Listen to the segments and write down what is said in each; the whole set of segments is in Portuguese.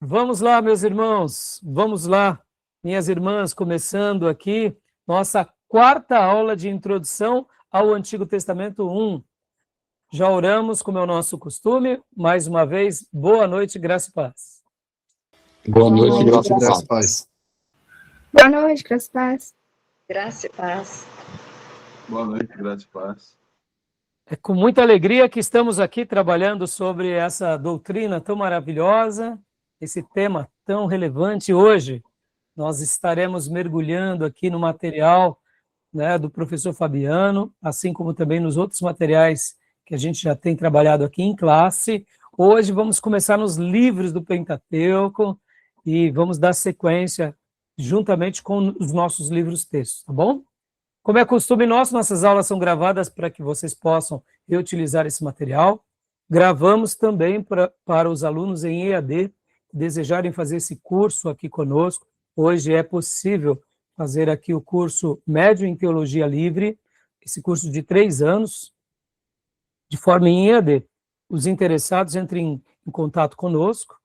Vamos lá, meus irmãos, vamos lá, minhas irmãs, começando aqui nossa quarta aula de introdução ao Antigo Testamento 1. Já oramos, como é o nosso costume, mais uma vez, boa noite, graça e paz. Boa noite, graça e paz. Boa noite, graça e paz. Graça e paz. Boa noite, graça e paz. É com muita alegria que estamos aqui trabalhando sobre essa doutrina tão maravilhosa, esse tema tão relevante. Hoje nós estaremos mergulhando aqui no material, né, do professor Fabiano, assim como também nos outros materiais que a gente já tem trabalhado aqui em classe. Hoje vamos começar nos livros do Pentateuco e vamos dar sequência juntamente com os nossos livros textos, tá bom? Como é costume nosso, nossas aulas são gravadas para que vocês possam reutilizar esse material. Gravamos também para os alunos em EAD que desejarem fazer esse curso aqui conosco. Hoje é possível fazer aqui o curso Médio em Teologia Livre, esse curso de 3 anos, de forma em EAD. Os interessados entrem em contato conosco,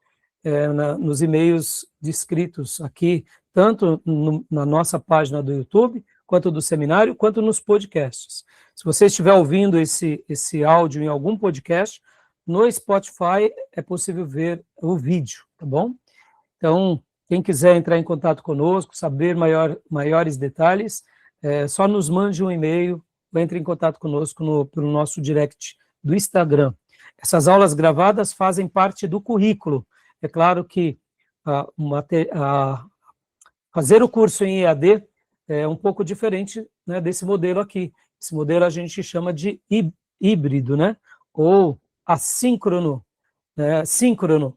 nos e-mails descritos aqui, tanto na nossa página do YouTube, quanto do seminário, quanto nos podcasts. Se você estiver ouvindo esse áudio em algum podcast, no Spotify é possível ver o vídeo, tá bom? Então, quem quiser entrar em contato conosco, saber maiores detalhes, só nos mande um e-mail, ou entre em contato conosco pelo nosso direct do Instagram. Essas aulas gravadas fazem parte do currículo. É claro que fazer o curso em EAD é um pouco diferente, né, desse modelo aqui. Esse modelo a gente chama de híbrido, né, ou assíncrono, síncrono.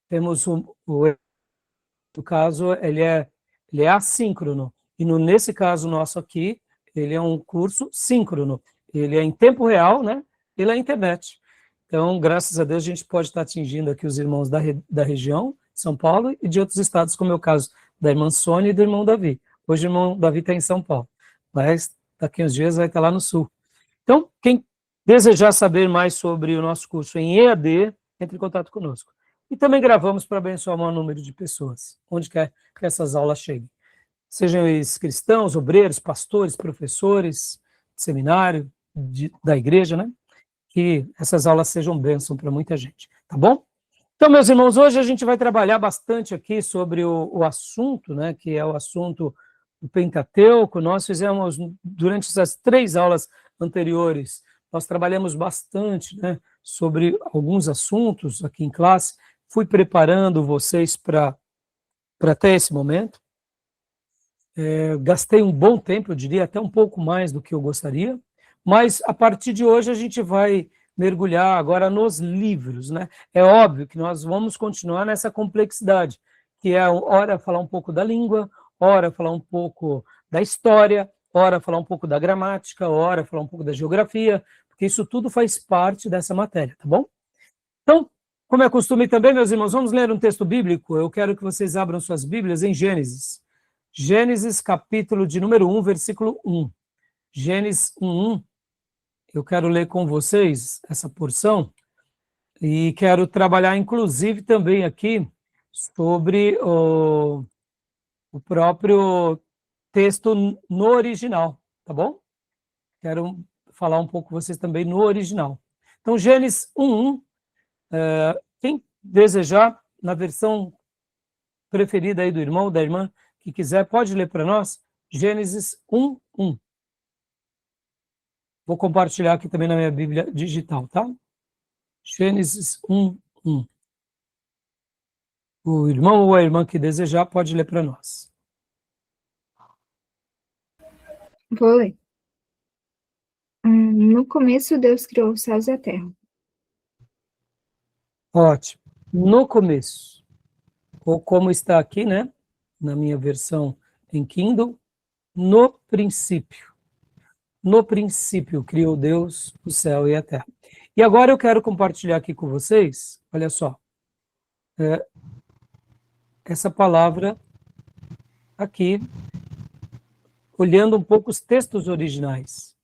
Temos no caso, ele é assíncrono, e nesse caso nosso aqui, ele é um curso síncrono, ele é em tempo real, né, pela internet. Então, graças a Deus, a gente pode estar atingindo aqui os irmãos da região, São Paulo, e de outros estados, como é o caso da irmã Sônia e do irmão Davi. Hoje o irmão Davi está em São Paulo, mas daqui uns dias vai estar lá no sul. Então, quem desejar saber mais sobre o nosso curso em EAD, entre em contato conosco. E também gravamos para abençoar o maior número de pessoas, onde quer que essas aulas cheguem. Sejam eles cristãos, obreiros, pastores, professores, de seminário, da igreja, né? Que essas aulas sejam bênção para muita gente, tá bom? Então, meus irmãos, hoje a gente vai trabalhar bastante aqui sobre o assunto, né, que é o assunto do Pentateuco. Nós fizemos, durante essas 3 aulas anteriores, nós trabalhamos bastante, né, sobre alguns assuntos aqui em classe. Fui preparando vocês para até esse momento. Gastei um bom tempo, eu diria até um pouco mais do que eu gostaria, mas a partir de hoje a gente vai mergulhar agora nos livros, né? É óbvio que nós vamos continuar nessa complexidade, que é, ora, falar um pouco da língua, ora, falar um pouco da história, ora, falar um pouco da gramática, ora, falar um pouco da geografia, porque isso tudo faz parte dessa matéria, tá bom? Então, como é costume também, meus irmãos, vamos ler um texto bíblico. Eu quero que vocês abram suas Bíblias em Gênesis. Gênesis, capítulo de número 1, versículo 1. Gênesis 1:1. Eu quero ler com vocês essa porção e quero trabalhar, inclusive, também aqui sobre o próprio texto no original, tá bom? Quero falar um pouco com vocês também no original. Então, Gênesis 1:1. Quem desejar, na versão preferida aí do irmão, da irmã, que quiser, pode ler para nós, Gênesis 1:1. Vou compartilhar aqui também na minha Bíblia digital, tá? Gênesis 1:1. O irmão ou a irmã que desejar pode ler para nós. Vou ler. No começo, Deus criou os céus e a terra. Ótimo. No começo, ou como está aqui, né? Na minha versão em Kindle, no princípio. No princípio criou Deus o céu e a terra. E agora eu quero compartilhar aqui com vocês, olha só, essa palavra aqui, olhando um pouco os textos originais.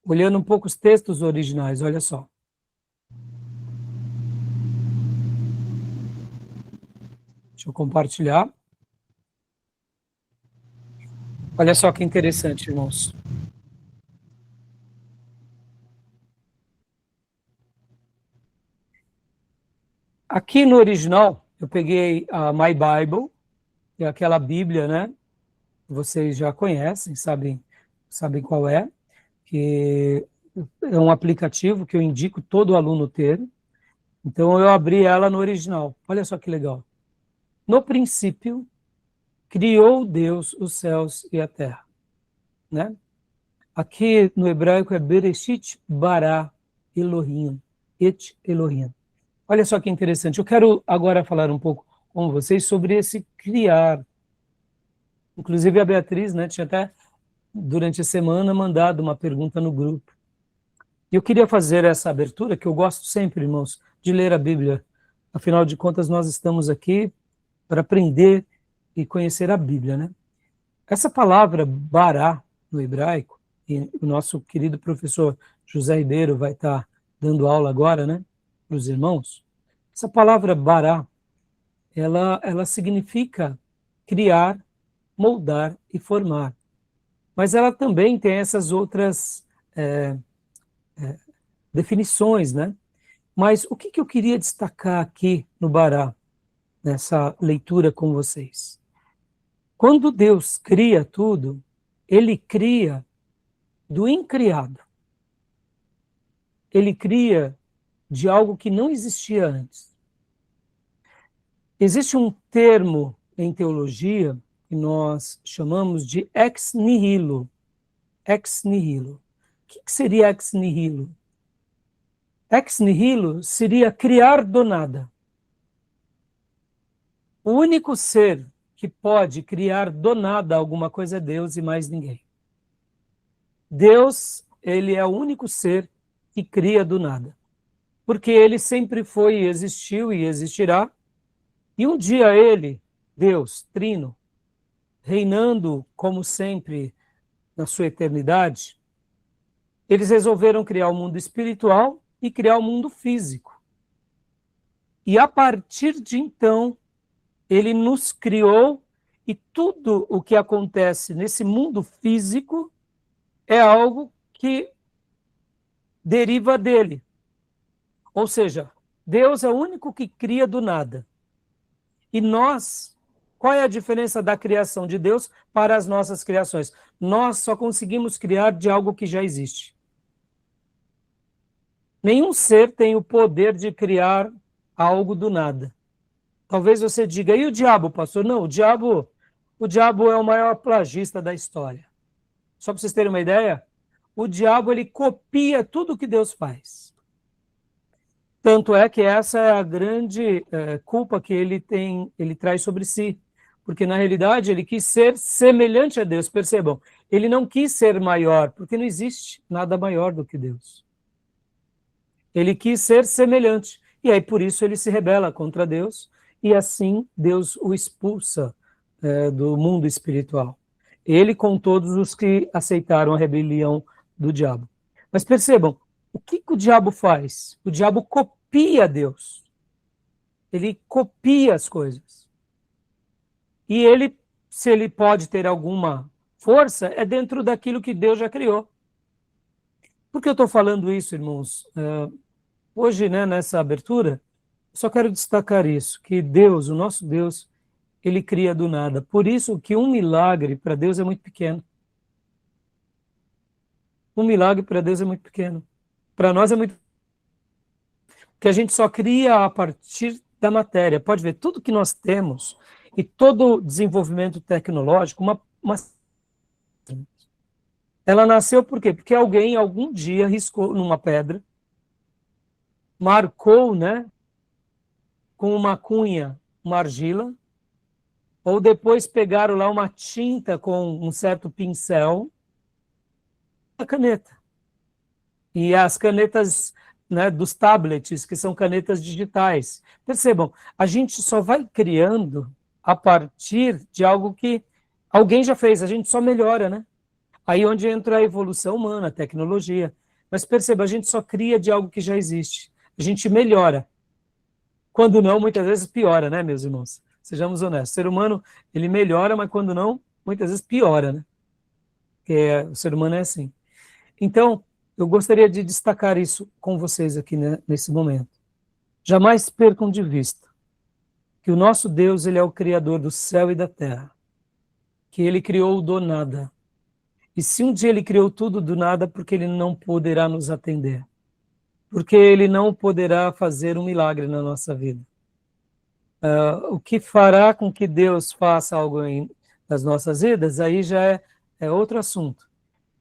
Olhando um pouco os textos originais, olha só. Deixa eu compartilhar. Olha só que interessante, irmãos. Aqui no original, eu peguei a My Bible, que é aquela Bíblia, né? Vocês já conhecem, sabem qual é, que é um aplicativo que eu indico todo aluno ter. Então, eu abri ela no original. Olha só que legal. No princípio, criou Deus os céus e a terra, né? Aqui no hebraico é Bereshit bara Elohim, et Elohim. Olha só que interessante. Eu quero agora falar um pouco com vocês sobre esse criar. Inclusive a Beatriz, né, tinha até durante a semana mandado uma pergunta no grupo. E eu queria fazer essa abertura, que eu gosto sempre, irmãos, de ler a Bíblia. Afinal de contas, nós estamos aqui para aprender e conhecer a Bíblia, né? Essa palavra bará no hebraico, e o nosso querido professor José Ribeiro vai estar dando aula agora, né, para os irmãos. Essa palavra bará, ela significa criar, moldar e formar. Mas ela também tem essas outras definições, né? Mas o que eu queria destacar aqui no bará, nessa leitura com vocês? Quando Deus cria tudo, Ele cria do incriado. Ele cria de algo que não existia antes. Existe um termo em teologia que nós chamamos de ex nihilo. Ex nihilo. O que seria ex nihilo? Ex nihilo seria criar do nada. O único ser que pode criar do nada alguma coisa é Deus e mais ninguém. Deus, ele é o único ser que cria do nada. Porque ele sempre foi, existiu e existirá. E um dia ele, Deus, Trino, reinando como sempre na sua eternidade, eles resolveram criar o mundo espiritual e criar o mundo físico. E a partir de então, ele nos criou e tudo o que acontece nesse mundo físico é algo que deriva dele. Ou seja, Deus é o único que cria do nada. E nós, qual é a diferença da criação de Deus para as nossas criações? Nós só conseguimos criar de algo que já existe. Nenhum ser tem o poder de criar algo do nada. Talvez você diga, e o diabo, pastor? Não, o diabo é o maior plagista da história. Só para vocês terem uma ideia, o diabo ele copia tudo que Deus faz. Tanto é que essa é a grande culpa que ele traz sobre si. Porque, na realidade, ele quis ser semelhante a Deus. Percebam, ele não quis ser maior, porque não existe nada maior do que Deus. Ele quis ser semelhante. E aí, por isso, ele se rebela contra Deus, e assim Deus o expulsa do mundo espiritual. Ele com todos os que aceitaram a rebelião do diabo. Mas percebam, o que o diabo faz? O diabo copia Deus. Ele copia as coisas. E ele, se ele pode ter alguma força, é dentro daquilo que Deus já criou. Por que eu estou falando isso, irmãos? Hoje, né, nessa abertura, só quero destacar isso, que Deus, o nosso Deus, ele cria do nada. Por isso que um milagre para Deus é muito pequeno. Um milagre para Deus é muito pequeno. Para nós é muito... Porque a gente só cria a partir da matéria. Pode ver, tudo que nós temos e todo desenvolvimento tecnológico, ela nasceu por quê? Porque alguém, algum dia, riscou numa pedra, marcou, né, com uma cunha, uma argila, ou depois pegaram lá uma tinta com um certo pincel, a caneta. E as canetas, né, dos tablets, que são canetas digitais. Percebam, a gente só vai criando a partir de algo que alguém já fez, a gente só melhora, né? Aí onde entra a evolução humana, a tecnologia. Mas perceba, a gente só cria de algo que já existe. A gente melhora. Quando não, muitas vezes piora, né, meus irmãos? Sejamos honestos. O ser humano, ele melhora, mas quando não, muitas vezes piora, né? Porque o ser humano é assim. Então, eu gostaria de destacar isso com vocês aqui, né, nesse momento. Jamais percam de vista que o nosso Deus, ele é o Criador do céu e da terra, que ele criou do nada. E se um dia ele criou tudo do nada, porque ele não poderá nos atender? Porque ele não poderá fazer um milagre na nossa vida. O que fará com que Deus faça algo nas nossas vidas, aí já é outro assunto.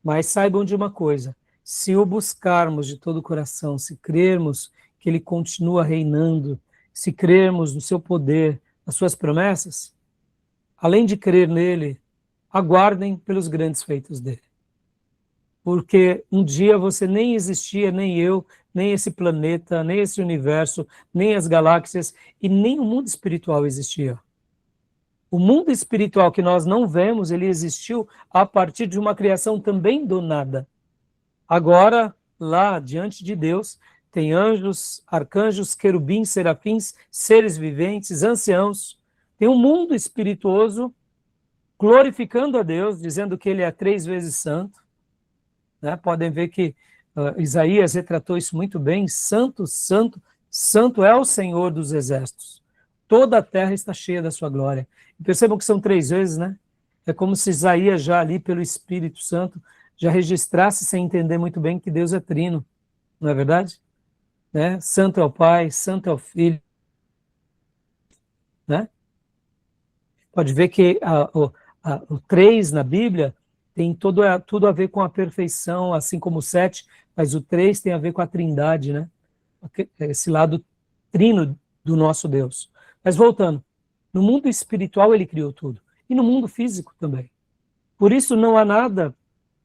Mas saibam de uma coisa, se o buscarmos de todo o coração, se crermos que ele continua reinando, se crermos no seu poder, nas suas promessas, além de crer nele, aguardem pelos grandes feitos dele. Porque um dia você nem existia, nem eu, nem esse planeta, nem esse universo, nem as galáxias, e nem o mundo espiritual existia. O mundo espiritual que nós não vemos, ele existiu a partir de uma criação também do nada. Agora, lá diante de Deus, tem anjos, arcanjos, querubins, serafins, seres viventes, anciãos. Tem um mundo espirituoso glorificando a Deus, dizendo que ele é 3 vezes santo. Né? Podem ver que Isaías retratou isso muito bem. Santo, santo, santo é o Senhor dos exércitos. Toda a terra está cheia da sua glória. E percebam que são 3 vezes, né? É como se Isaías já ali pelo Espírito Santo já registrasse sem entender muito bem que Deus é trino. Não é verdade? Né? Santo é o Pai, santo é o Filho. Né? Pode ver que o 3 na Bíblia tem tudo a ver com a perfeição, assim como o 7, mas o 3 tem a ver com a trindade, né? Esse lado trino do nosso Deus. Mas voltando, no mundo espiritual ele criou tudo, e no mundo físico também. Por isso não há nada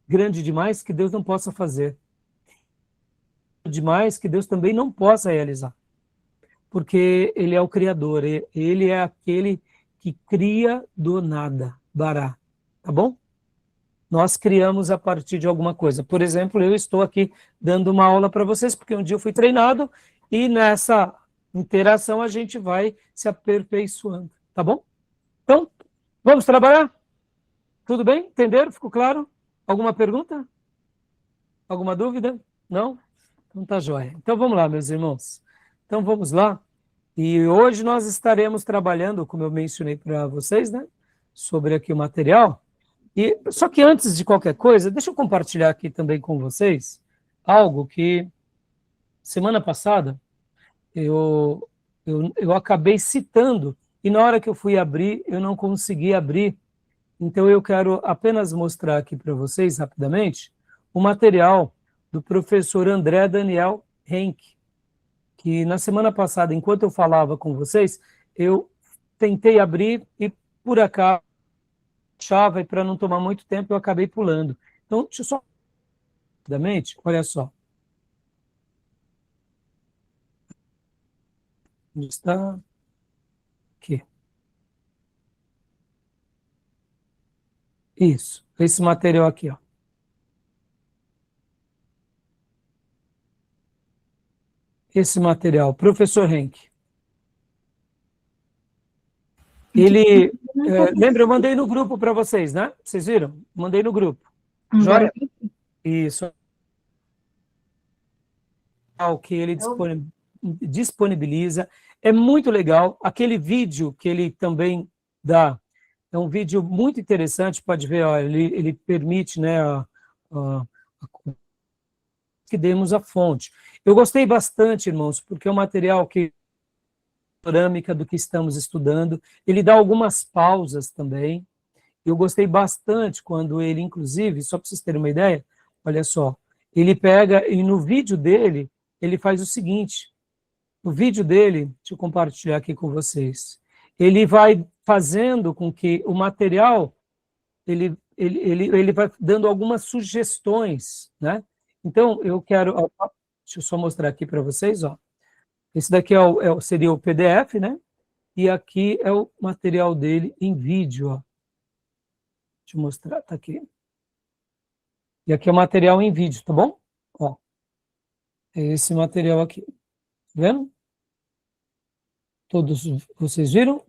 grande demais que Deus não possa fazer. Demais que Deus também não possa realizar. Porque ele é o Criador, ele é aquele que cria do nada, Bará. Tá bom? Nós criamos a partir de alguma coisa. Por exemplo, eu estou aqui dando uma aula para vocês, porque um dia eu fui treinado, e nessa interação a gente vai se aperfeiçoando. Tá bom? Então, vamos trabalhar? Tudo bem? Entenderam? Ficou claro? Alguma pergunta? Alguma dúvida? Não? Então tá jóia. Então vamos lá, meus irmãos. Então vamos lá. E hoje nós estaremos trabalhando, como eu mencionei para vocês, né? Sobre aqui o material. Só que antes de qualquer coisa, deixa eu compartilhar aqui também com vocês algo que semana passada eu acabei citando, e na hora que eu fui abrir, eu não consegui abrir. Então eu quero apenas mostrar aqui para vocês, rapidamente, o material do professor André Daniel Henke, que na semana passada, enquanto eu falava com vocês, eu tentei abrir e, por acaso, e para não tomar muito tempo, eu acabei pulando. Então, deixa eu só... Rapidamente, olha só. Onde está? Aqui. Isso, esse material aqui, ó. Esse material, professor Henke. Ele, lembra, eu mandei no grupo para vocês, né? Vocês viram? Mandei no grupo. Joia? Isso. O que ele disponibiliza. É muito legal. Aquele vídeo que ele também dá, é um vídeo muito interessante, pode ver, ó, ele permite, né, que demos a fonte. Eu gostei bastante, irmãos, porque é um material que panorâmica do que estamos estudando, ele dá algumas pausas também. Eu gostei bastante quando ele, inclusive, só para vocês terem uma ideia, olha só, ele pega e no vídeo dele, ele faz o seguinte, no vídeo dele, deixa eu compartilhar aqui com vocês, ele vai fazendo com que o material, ele vai dando algumas sugestões, né? Então, eu quero, ó, deixa eu só mostrar aqui para vocês, ó. Esse daqui seria o PDF, né? E aqui é o material dele em vídeo, ó. Deixa eu mostrar, tá aqui. E aqui é o material em vídeo, tá bom? Ó, é esse material aqui. Tá vendo? Todos vocês viram?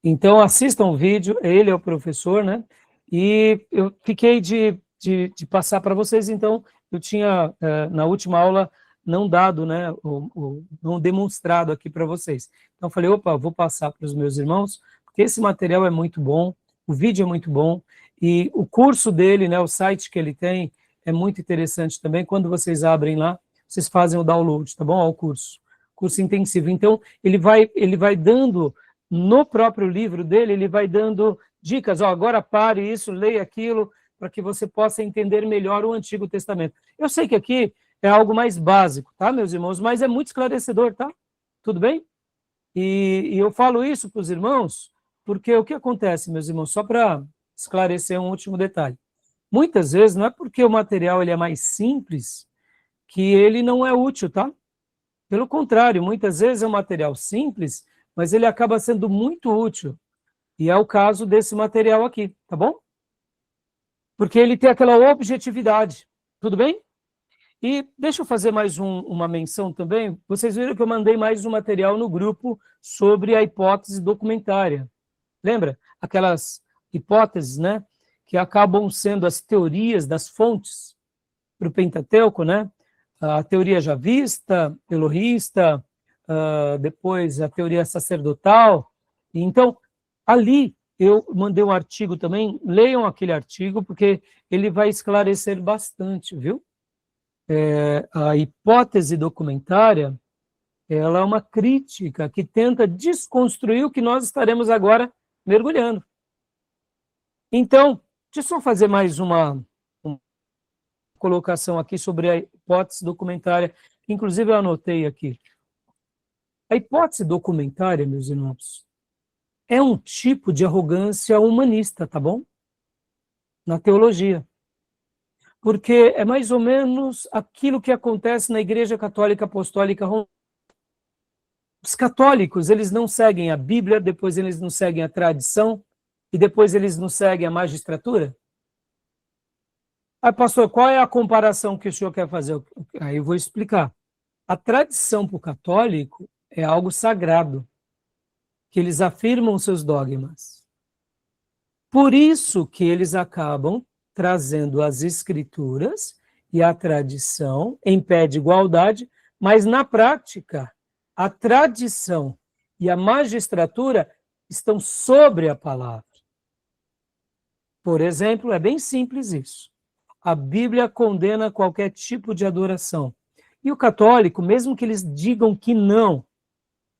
Então, assistam o vídeo, ele é o professor, né? E eu fiquei de passar para vocês, então, eu tinha, na última aula, não dado, né, não demonstrado aqui para vocês. Então, eu falei, opa, vou passar para os meus irmãos, porque esse material é muito bom, o vídeo é muito bom, e o curso dele, né, o site que ele tem, é muito interessante também. Quando vocês abrem lá, vocês fazem o download, tá bom? Ao curso intensivo. Então, ele vai dando, no próprio livro dele, ele vai dando dicas, ó, agora pare isso, leia aquilo, para que você possa entender melhor o Antigo Testamento. Eu sei que aqui é algo mais básico, tá, meus irmãos? Mas é muito esclarecedor, tá? Tudo bem? E eu falo isso para os irmãos, porque o que acontece, meus irmãos, só para esclarecer um último detalhe. Muitas vezes, não é porque o material ele é mais simples que ele não é útil, tá? Pelo contrário, muitas vezes é um material simples, mas ele acaba sendo muito útil. E é o caso desse material aqui, tá bom? Porque ele tem aquela objetividade, tudo bem? E deixa eu fazer mais uma menção também. Vocês viram que eu mandei mais um material no grupo sobre a hipótese documentária. Lembra? Aquelas hipóteses, né? Que acabam sendo as teorias das fontes para o Pentateuco, né? A teoria javista, elohista, depois a teoria sacerdotal. Então, ali eu mandei um artigo também, leiam aquele artigo, porque ele vai esclarecer bastante, viu? A hipótese documentária, ela é uma crítica que tenta desconstruir o que nós estaremos agora mergulhando. Então, deixa eu só fazer mais uma colocação aqui sobre a hipótese documentária, que inclusive eu anotei aqui. A hipótese documentária, meus irmãos, é um tipo de arrogância humanista, tá bom? Na teologia. Porque é mais ou menos aquilo que acontece na Igreja Católica Apostólica Romana. Os católicos, eles não seguem a Bíblia, depois eles não seguem a tradição, e depois eles não seguem a magistratura? Aí, pastor, qual é a comparação que o senhor quer fazer? Aí eu vou explicar. A tradição para o católico é algo sagrado, que eles afirmam seus dogmas. Por isso que eles acabam trazendo as escrituras e a tradição em pé de igualdade, mas na prática, a tradição e a magistratura estão sobre a palavra. Por exemplo, é bem simples isso. A Bíblia condena qualquer tipo de adoração. E o católico, mesmo que eles digam que não,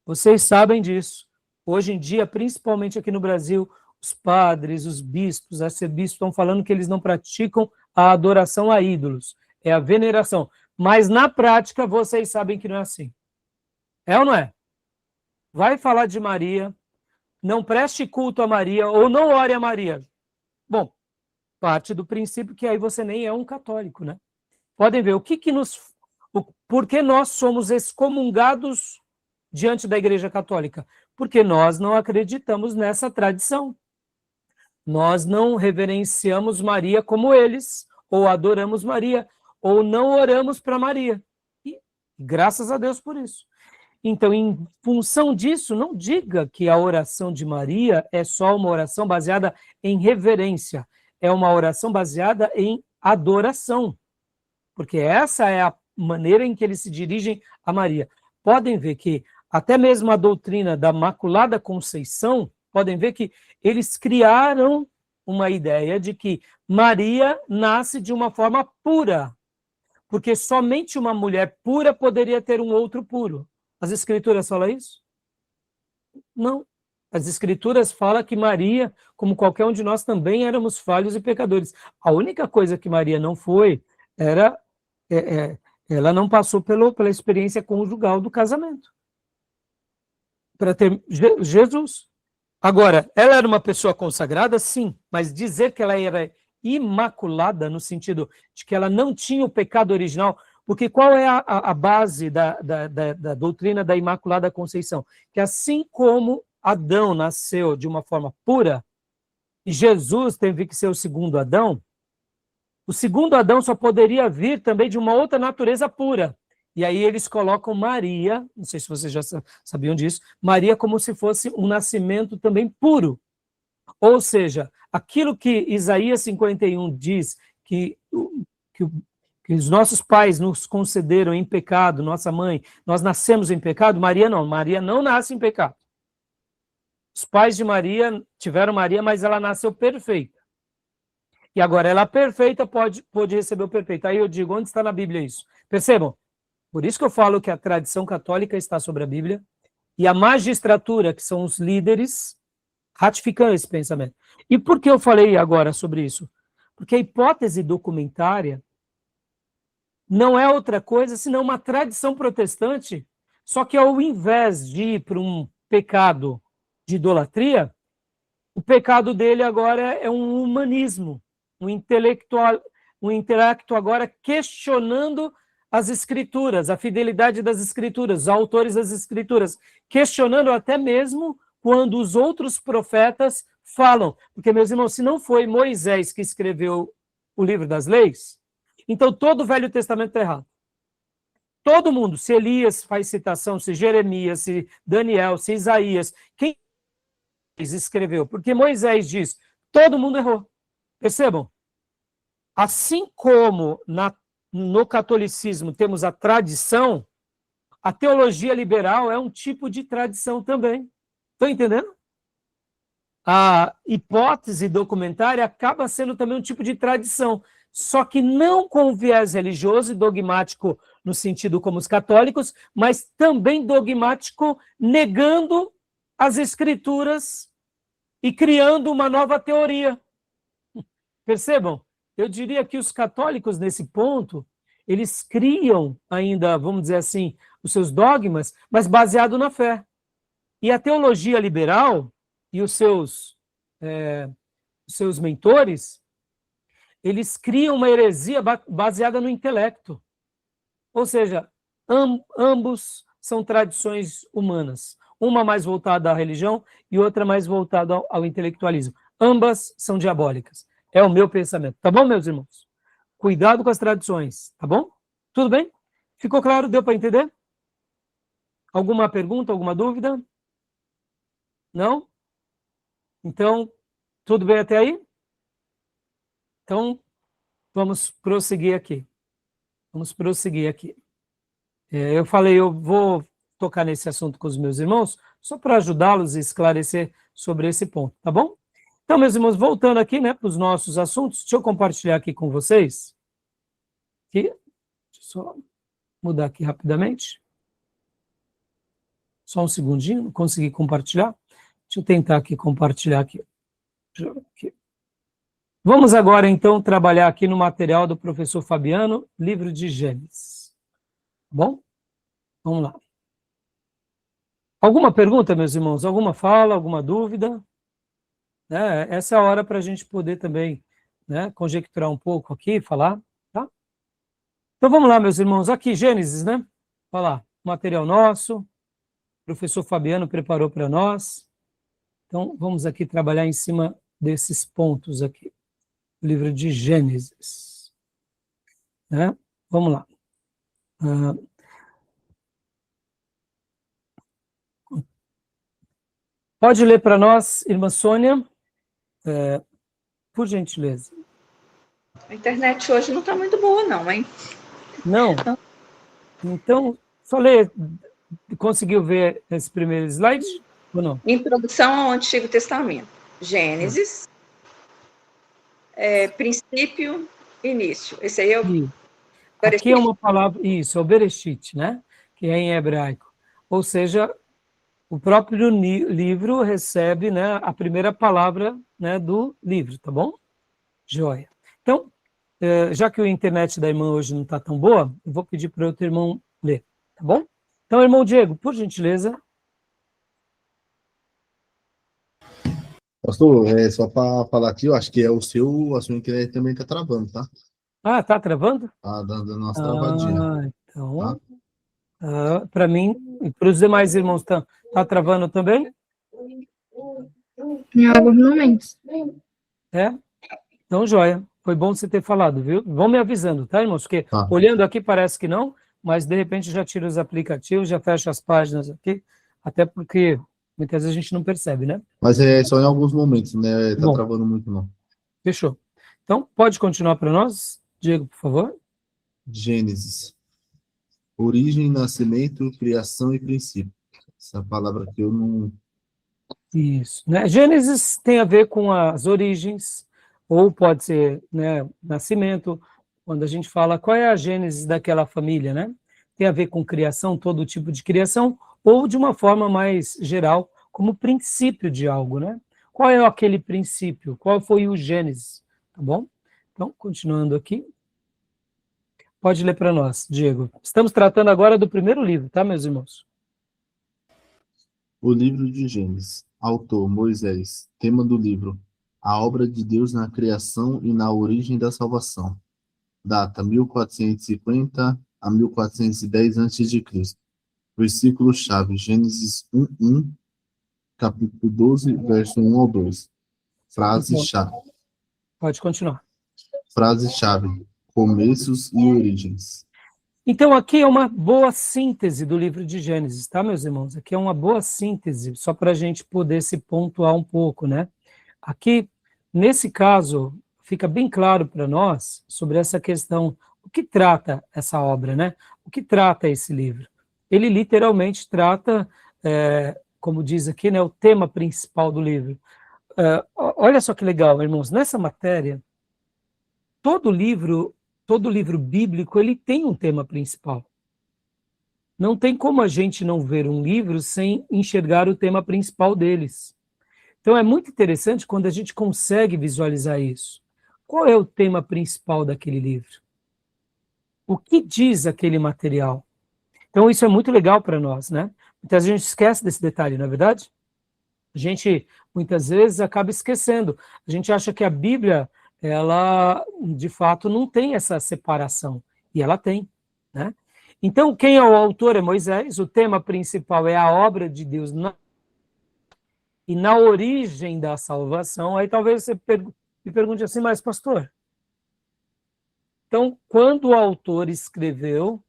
vocês sabem disso. Hoje em dia, principalmente aqui no Brasil, os padres, os bispos, arcebispos estão falando que eles não praticam a adoração a ídolos, é a veneração. Mas na prática, vocês sabem que não é assim. É ou não é? Vai falar de Maria, não preste culto a Maria ou não ore a Maria. Bom, parte do princípio que aí você nem é um católico, né? Podem ver por que nós somos excomungados diante da Igreja Católica? Porque nós não acreditamos nessa tradição. Nós não reverenciamos Maria como eles, ou adoramos Maria, ou não oramos para Maria. E graças a Deus por isso. Então, em função disso, não diga que a oração de Maria é só uma oração baseada em reverência. É uma oração baseada em adoração. Porque essa é a maneira em que eles se dirigem a Maria. Podem ver que até mesmo a doutrina da Imaculada Conceição, podem ver que eles criaram uma ideia de que Maria nasce de uma forma pura, porque somente uma mulher pura poderia ter um outro puro. As Escrituras falam isso? Não. As Escrituras falam que Maria, como qualquer um de nós, também éramos falhos e pecadores. A única coisa que Maria não foi, ela não passou pela experiência conjugal do casamento. Para ter Jesus. Agora, ela era uma pessoa consagrada? Sim, mas dizer que ela era imaculada, no sentido de que ela não tinha o pecado original, porque qual é a base da doutrina da Imaculada Conceição? Que assim como Adão nasceu de uma forma pura, e Jesus teve que ser o segundo Adão só poderia vir também de uma outra natureza pura, E aí eles colocam Maria, não sei se vocês já sabiam disso, Maria como se fosse um nascimento também puro. Ou seja, aquilo que Isaías 51 diz que os nossos pais nos concederam em pecado, nossa mãe, nós nascemos em pecado, Maria não nasce em pecado. Os pais de Maria tiveram Maria, mas ela nasceu perfeita. E agora ela perfeita pode receber o perfeito. Aí eu digo, onde está na Bíblia isso? Percebam? Por isso que eu falo que a tradição católica está sobre a Bíblia e a magistratura, que são os líderes, ratificando esse pensamento. E por que eu falei agora sobre isso? Porque a hipótese documentária não é outra coisa senão uma tradição protestante, só que ao invés de ir para um pecado de idolatria, o pecado dele agora é um humanismo, um intelecto agora questionando as escrituras, a fidelidade das escrituras, os autores das escrituras, questionando até mesmo quando os outros profetas falam. Porque, meus irmãos, se não foi Moisés que escreveu o livro das leis, então todo o Velho Testamento está errado. Todo mundo, se Elias faz citação, se Jeremias, se Daniel, se Isaías, quem escreveu? Porque Moisés diz, todo mundo errou. Percebam? Assim como no catolicismo temos a tradição, a teologia liberal é um tipo de tradição também. Estão entendendo? A hipótese documentária acaba sendo também um tipo de tradição, só que não com viés religioso e dogmático no sentido como os católicos, mas também dogmático negando as escrituras e criando uma nova teoria. Percebam? Eu diria que os católicos, nesse ponto, eles criam ainda, vamos dizer assim, os seus dogmas, mas baseado na fé. E a teologia liberal e os seus mentores, eles criam uma heresia baseada no intelecto. Ou seja, ambos são tradições humanas. Uma mais voltada à religião e outra mais voltada ao intelectualismo. Ambas são diabólicas. É o meu pensamento. Tá bom, meus irmãos? Cuidado com as tradições, tá bom? Tudo bem? Ficou claro? Deu para entender? Alguma pergunta, alguma dúvida? Não? Então, tudo bem até aí? Então, vamos prosseguir aqui. Vamos prosseguir aqui. Eu falei, eu vou tocar nesse assunto com os meus irmãos, só para ajudá-los a esclarecer sobre esse ponto, tá bom? Então, meus irmãos, voltando aqui, né, para os nossos assuntos, deixa eu compartilhar aqui com vocês. Aqui, deixa eu só mudar aqui rapidamente. Só um segundinho, não consegui compartilhar. Deixa eu tentar aqui compartilhar aqui. Vamos agora, então, trabalhar aqui no material do professor Fabiano, livro de Gênesis. Tá bom? Vamos lá. Alguma pergunta, meus irmãos? Alguma fala, alguma dúvida? Essa é a hora para a gente poder também, né, conjecturar um pouco aqui, falar, tá? Então vamos lá, meus irmãos, aqui Gênesis, né? Olha lá, material nosso, o professor Fabiano preparou para nós. Então vamos aqui trabalhar em cima desses pontos aqui, o livro de Gênesis. Né? Vamos lá. Pode ler para nós, irmã Sônia? Por gentileza. A internet hoje não está muito boa, não, hein? Não? Então, só lê. Conseguiu ver esse primeiro slide ou não? Introdução ao Antigo Testamento. Gênesis, princípio, início. Esse aí é o... Aqui é uma palavra, isso, é o Bereshit, né? Que é em hebraico. Ou seja, o próprio livro recebe, né, a primeira palavra, né, do livro, tá bom? Joia. Então, já que a internet da irmã hoje não está tão boa, eu vou pedir para o outro irmão ler, tá bom? Então, irmão Diego, por gentileza. Pastor, só para falar aqui, eu acho que a sua internet também está travando, tá? Ah, tá travando? Tá dando umas travadinhas. Então, tá? Para mim e para os demais irmãos, tá travando também? Em alguns momentos. Então, joia. Foi bom você ter falado, viu? Vão me avisando, tá, irmãos? Porque olhando aqui parece que não, mas de repente já tira os aplicativos, já fecha as páginas aqui, até porque muitas vezes a gente não percebe, né? Mas é só em alguns momentos, né? Tá Bom, travando muito, não. fechou. Então, pode continuar para nós, Diego, por favor? Gênesis. Origem, nascimento, criação e princípio. Essa palavra aqui eu não... Isso, né? Gênesis tem a ver com as origens, ou pode ser, né, nascimento, quando a gente fala qual é a gênese daquela família, né? Tem a ver com criação, todo tipo de criação, ou de uma forma mais geral, como princípio de algo, né? Qual é aquele princípio? Qual foi o Gênesis? Tá bom? Então, continuando aqui. Pode ler para nós, Diego. Estamos tratando agora do primeiro livro, tá, meus irmãos? O livro de Gênesis. Autor, Moisés. Tema do livro. A obra de Deus na criação e na origem da salvação. Data 1450 a 1410 a.C. Versículo-chave, Gênesis 1:1, capítulo 12, verso 1 ao 2. Frase-chave. Pode continuar. Frase-chave. Começos e origens. Então, aqui é uma boa síntese do livro de Gênesis, tá, meus irmãos? Aqui é uma boa síntese, só para a gente poder se pontuar um pouco, né? Aqui, nesse caso, fica bem claro para nós sobre essa questão, o que trata essa obra, né? O que trata esse livro? Ele literalmente trata, como diz aqui, né, o tema principal do livro. Olha só que legal, irmãos, nessa matéria, todo livro bíblico, ele tem um tema principal. Não tem como a gente não ver um livro sem enxergar o tema principal deles. Então é muito interessante quando a gente consegue visualizar isso. Qual é o tema principal daquele livro? O que diz aquele material? Então isso é muito legal para nós, né? Muitas vezes a gente esquece desse detalhe, não é verdade? A gente, muitas vezes, acaba esquecendo. A gente acha que a Bíblia, ela, de fato, não tem essa separação. E ela tem, né? Então, quem é o autor é Moisés, o tema principal é a obra de Deus e na origem da salvação. Aí talvez você me pergunte assim, mas pastor, então, quando o autor escreveu,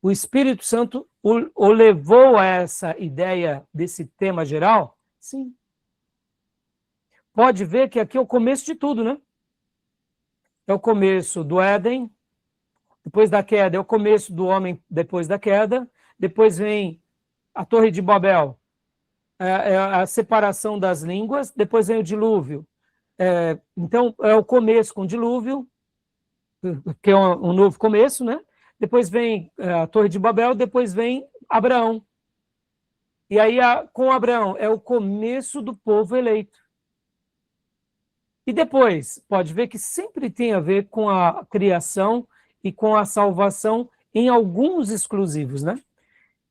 o Espírito Santo o levou a essa ideia desse tema geral? Sim. Pode ver que aqui é o começo de tudo, né? É o começo do Éden, depois da queda, é o começo do homem depois da queda, depois vem a Torre de Babel, é a separação das línguas, depois vem o dilúvio. Então, é o começo com o dilúvio, que é um novo começo, né? Depois vem a Torre de Babel, depois vem Abraão. E aí, com Abraão, é o começo do povo eleito. E depois, pode ver que sempre tem a ver com a criação e com a salvação em alguns exclusivos, né?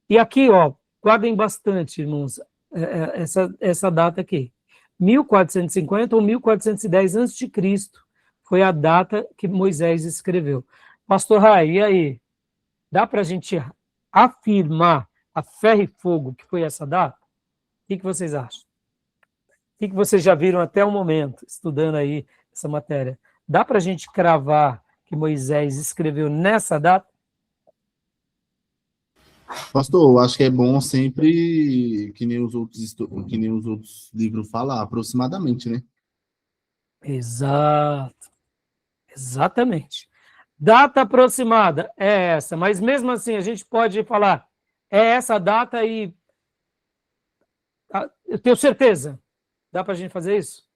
E aqui, ó, guardem bastante, irmãos, essa data aqui. 1450 ou 1410 a.C. foi a data que Moisés escreveu. Pastor Rai, e aí? Dá para a gente afirmar a ferro e fogo que foi essa data? O que vocês acham? O que vocês já viram até o momento, estudando aí essa matéria? Dá para a gente cravar que Moisés escreveu nessa data? Pastor, eu acho que é bom sempre, que nem os outros livros falam, aproximadamente, né? Exato. Exatamente. Data aproximada é essa, mas mesmo assim a gente pode falar, é essa data e eu tenho certeza. Dá para a gente fazer isso?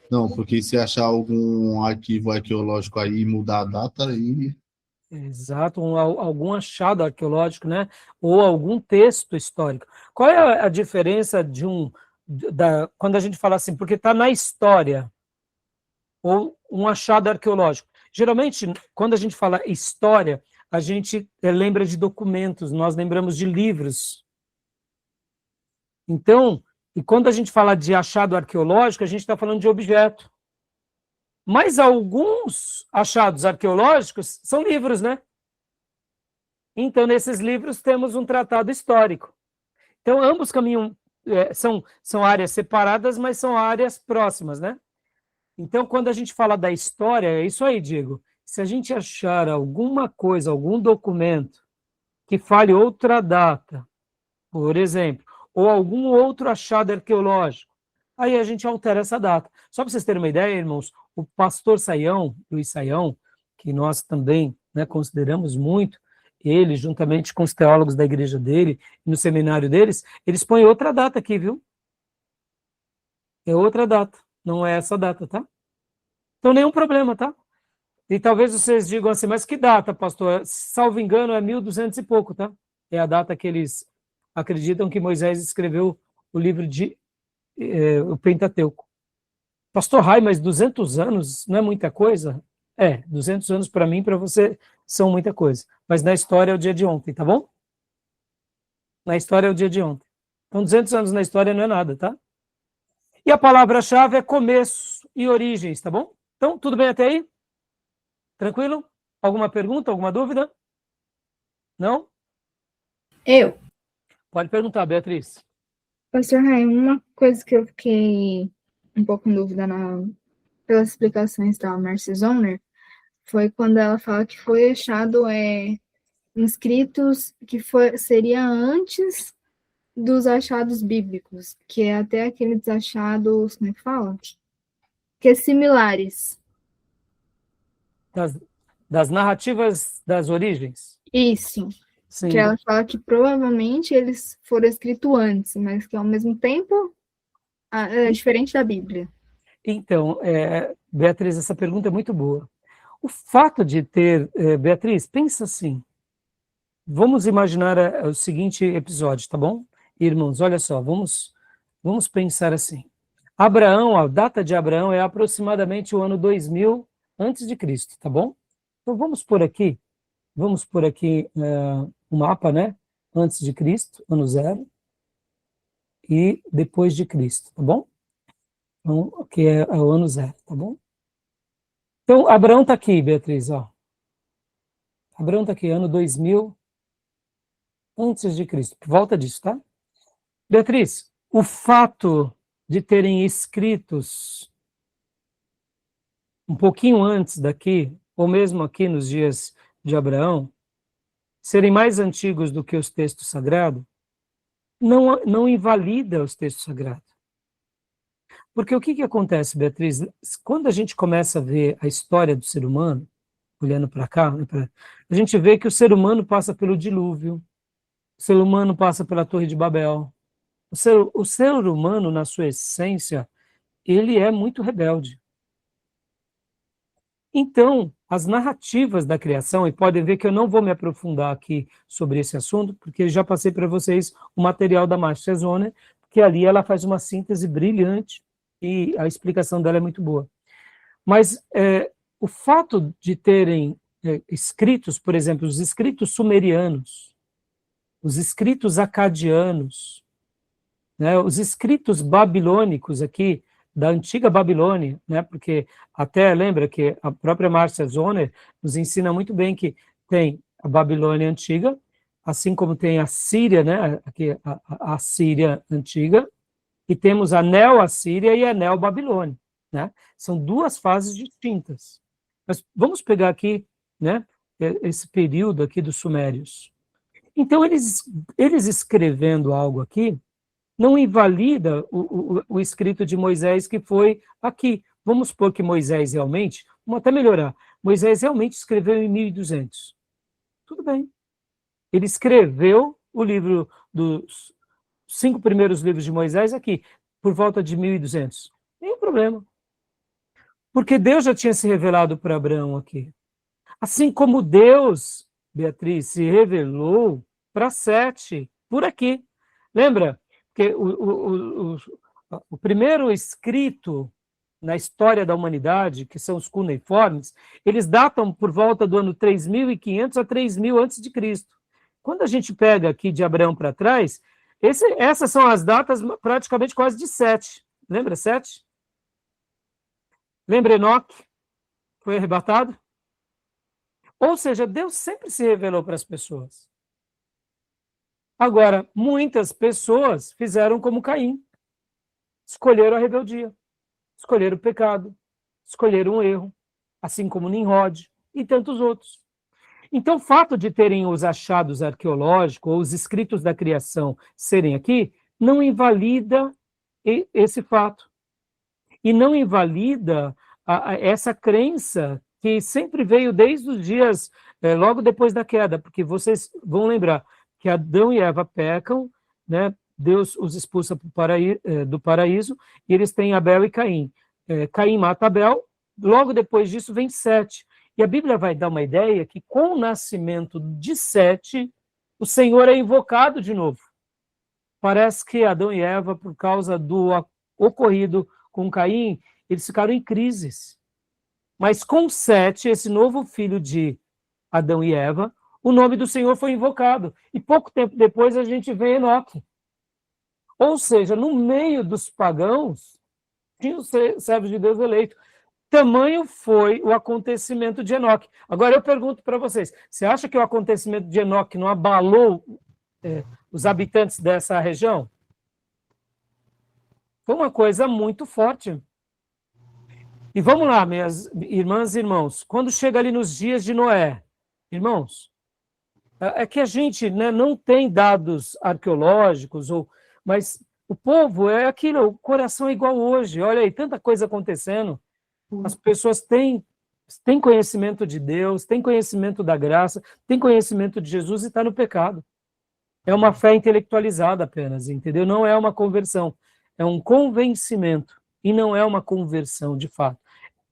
Não, porque se achar algum arquivo arqueológico aí e mudar a data, aí... Exato, algum achado arqueológico, né? Ou algum texto histórico. Qual é a diferença quando a gente fala assim, porque está na história, ou um achado arqueológico? Geralmente, quando a gente fala história, a gente lembra de documentos, nós lembramos de livros. Então, e quando a gente fala de achado arqueológico, a gente está falando de objeto. Mas alguns achados arqueológicos são livros, né? Então, nesses livros, temos um tratado histórico. Então, ambos caminham, são áreas separadas, mas são áreas próximas, né? Então, quando a gente fala da história, é isso aí, Diego. Se a gente achar alguma coisa, algum documento que fale outra data, por exemplo, ou algum outro achado arqueológico, aí a gente altera essa data. Só para vocês terem uma ideia, irmãos, o pastor Saião, Luiz Saião, que nós também, né, consideramos muito, ele, juntamente com os teólogos da igreja dele, no seminário deles, eles põem outra data aqui, viu? É outra data, não é essa data, tá? Então, nenhum problema, tá? E talvez vocês digam assim, mas que data, pastor? Salvo engano, é 1200 e pouco, tá? É a data que eles acreditam que Moisés escreveu o livro de o Pentateuco. Pastor Rai, mas 200 anos não é muita coisa? 200 anos para mim e para você são muita coisa. Mas na história é o dia de ontem, tá bom? Na história é o dia de ontem. Então, 200 anos na história não é nada, tá? E a palavra-chave é começo e origens, tá bom? Então, tudo bem até aí? Tranquilo? Alguma pergunta, alguma dúvida? Não? Eu. Pode perguntar, Beatriz. Pastor Rai, uma coisa que eu fiquei um pouco em dúvida pelas explicações da Marcy Zoner foi quando ela fala que foi achado inscritos que seria antes dos achados bíblicos, que é até aqueles achados, como é que fala? Que é similares. Das narrativas das origens? Isso. Sim. Que ela fala que provavelmente eles foram escritos antes, mas que ao mesmo tempo é diferente da Bíblia. Então, Beatriz, essa pergunta é muito boa. O fato de ter... Beatriz, pensa assim. Vamos imaginar o seguinte episódio, tá bom? Irmãos, olha só, vamos pensar assim. Abraão, a data de Abraão é aproximadamente o ano 2000 antes de Cristo, tá bom? Então vamos por aqui o mapa, né? Antes de Cristo, ano 0, e depois de Cristo, tá bom? Então, que é o ano 0, tá bom? Então, Abraão está aqui, Beatriz, ó. Abraão está aqui, ano 2000 antes de Cristo, por volta disso, tá? Beatriz, o fato de terem escritos um pouquinho antes daqui, ou mesmo aqui nos dias de Abraão, serem mais antigos do que os textos sagrados, não invalida os textos sagrados. Porque o que acontece, Beatriz? Quando a gente começa a ver a história do ser humano, olhando para cá, né, a gente vê que o ser humano passa pelo dilúvio, o ser humano passa pela Torre de Babel. O ser humano, na sua essência, ele é muito rebelde. Então, as narrativas da criação, e podem ver que eu não vou me aprofundar aqui sobre esse assunto, porque já passei para vocês o material da Marcia Zoner, que ali ela faz uma síntese brilhante e a explicação dela é muito boa. Mas o fato de terem escritos, por exemplo, os escritos sumerianos, os escritos acadianos, né, os escritos babilônicos aqui, da antiga Babilônia, né, porque até lembra que a própria Marcia Zoner nos ensina muito bem que tem a Babilônia antiga, assim como tem a Síria, né, aqui, a Síria antiga, e temos a Neo-Assíria e a Neo-Babilônia, né, são duas fases distintas. Mas vamos pegar aqui, né, esse período aqui dos Sumérios. Então, eles escrevendo algo aqui, não invalida o escrito de Moisés que foi aqui. Vamos supor que Moisés realmente, vamos até melhorar, Moisés realmente escreveu em 1200. Tudo bem. Ele escreveu o livro dos 5 primeiros livros de Moisés aqui, por volta de 1200. Nenhum problema. Porque Deus já tinha se revelado para Abraão aqui. Assim como Deus, Beatriz, se revelou para Sete, por aqui. Lembra? Porque o primeiro escrito na história da humanidade, que são os cuneiformes, eles datam por volta do ano 3500 a 3000 antes de Cristo. Quando a gente pega aqui de Abraão para trás, essas são as datas praticamente quase de Sete. Lembra Sete? Lembra Enoque? Foi arrebatado? Ou seja, Deus sempre se revelou para as pessoas. Agora, muitas pessoas fizeram como Caim. Escolheram a rebeldia, escolheram o pecado, escolheram o erro, assim como Nimrod e tantos outros. Então, o fato de terem os achados arqueológicos ou os escritos da criação serem aqui, não invalida esse fato. E não invalida essa crença que sempre veio desde os dias, logo depois da queda, porque vocês vão lembrar que Adão e Eva pecam, né? Deus os expulsa do paraíso, e eles têm Abel e Caim. Caim mata Abel, logo depois disso vem Sete. E a Bíblia vai dar uma ideia que com o nascimento de Sete, o Senhor é invocado de novo. Parece que Adão e Eva, por causa do ocorrido com Caim, eles ficaram em crises. Mas com Sete, esse novo filho de Adão e Eva, o nome do Senhor foi invocado. E pouco tempo depois a gente vê Enoque. Ou seja, no meio dos pagãos, tinha os servos de Deus eleitos. Tamanho foi o acontecimento de Enoque. Agora eu pergunto para vocês, você acha que o acontecimento de Enoque não abalou os habitantes dessa região? Foi uma coisa muito forte. E vamos lá, minhas irmãs e irmãos, quando chega ali nos dias de Noé, irmãos, é que a gente, né, não tem dados arqueológicos, mas o povo é aquilo, o coração é igual hoje, olha aí, tanta coisa acontecendo. As pessoas têm conhecimento de Deus, têm conhecimento da graça, têm conhecimento de Jesus e está no pecado. É uma fé intelectualizada apenas, entendeu? Não é uma conversão, é um convencimento e não é uma conversão de fato.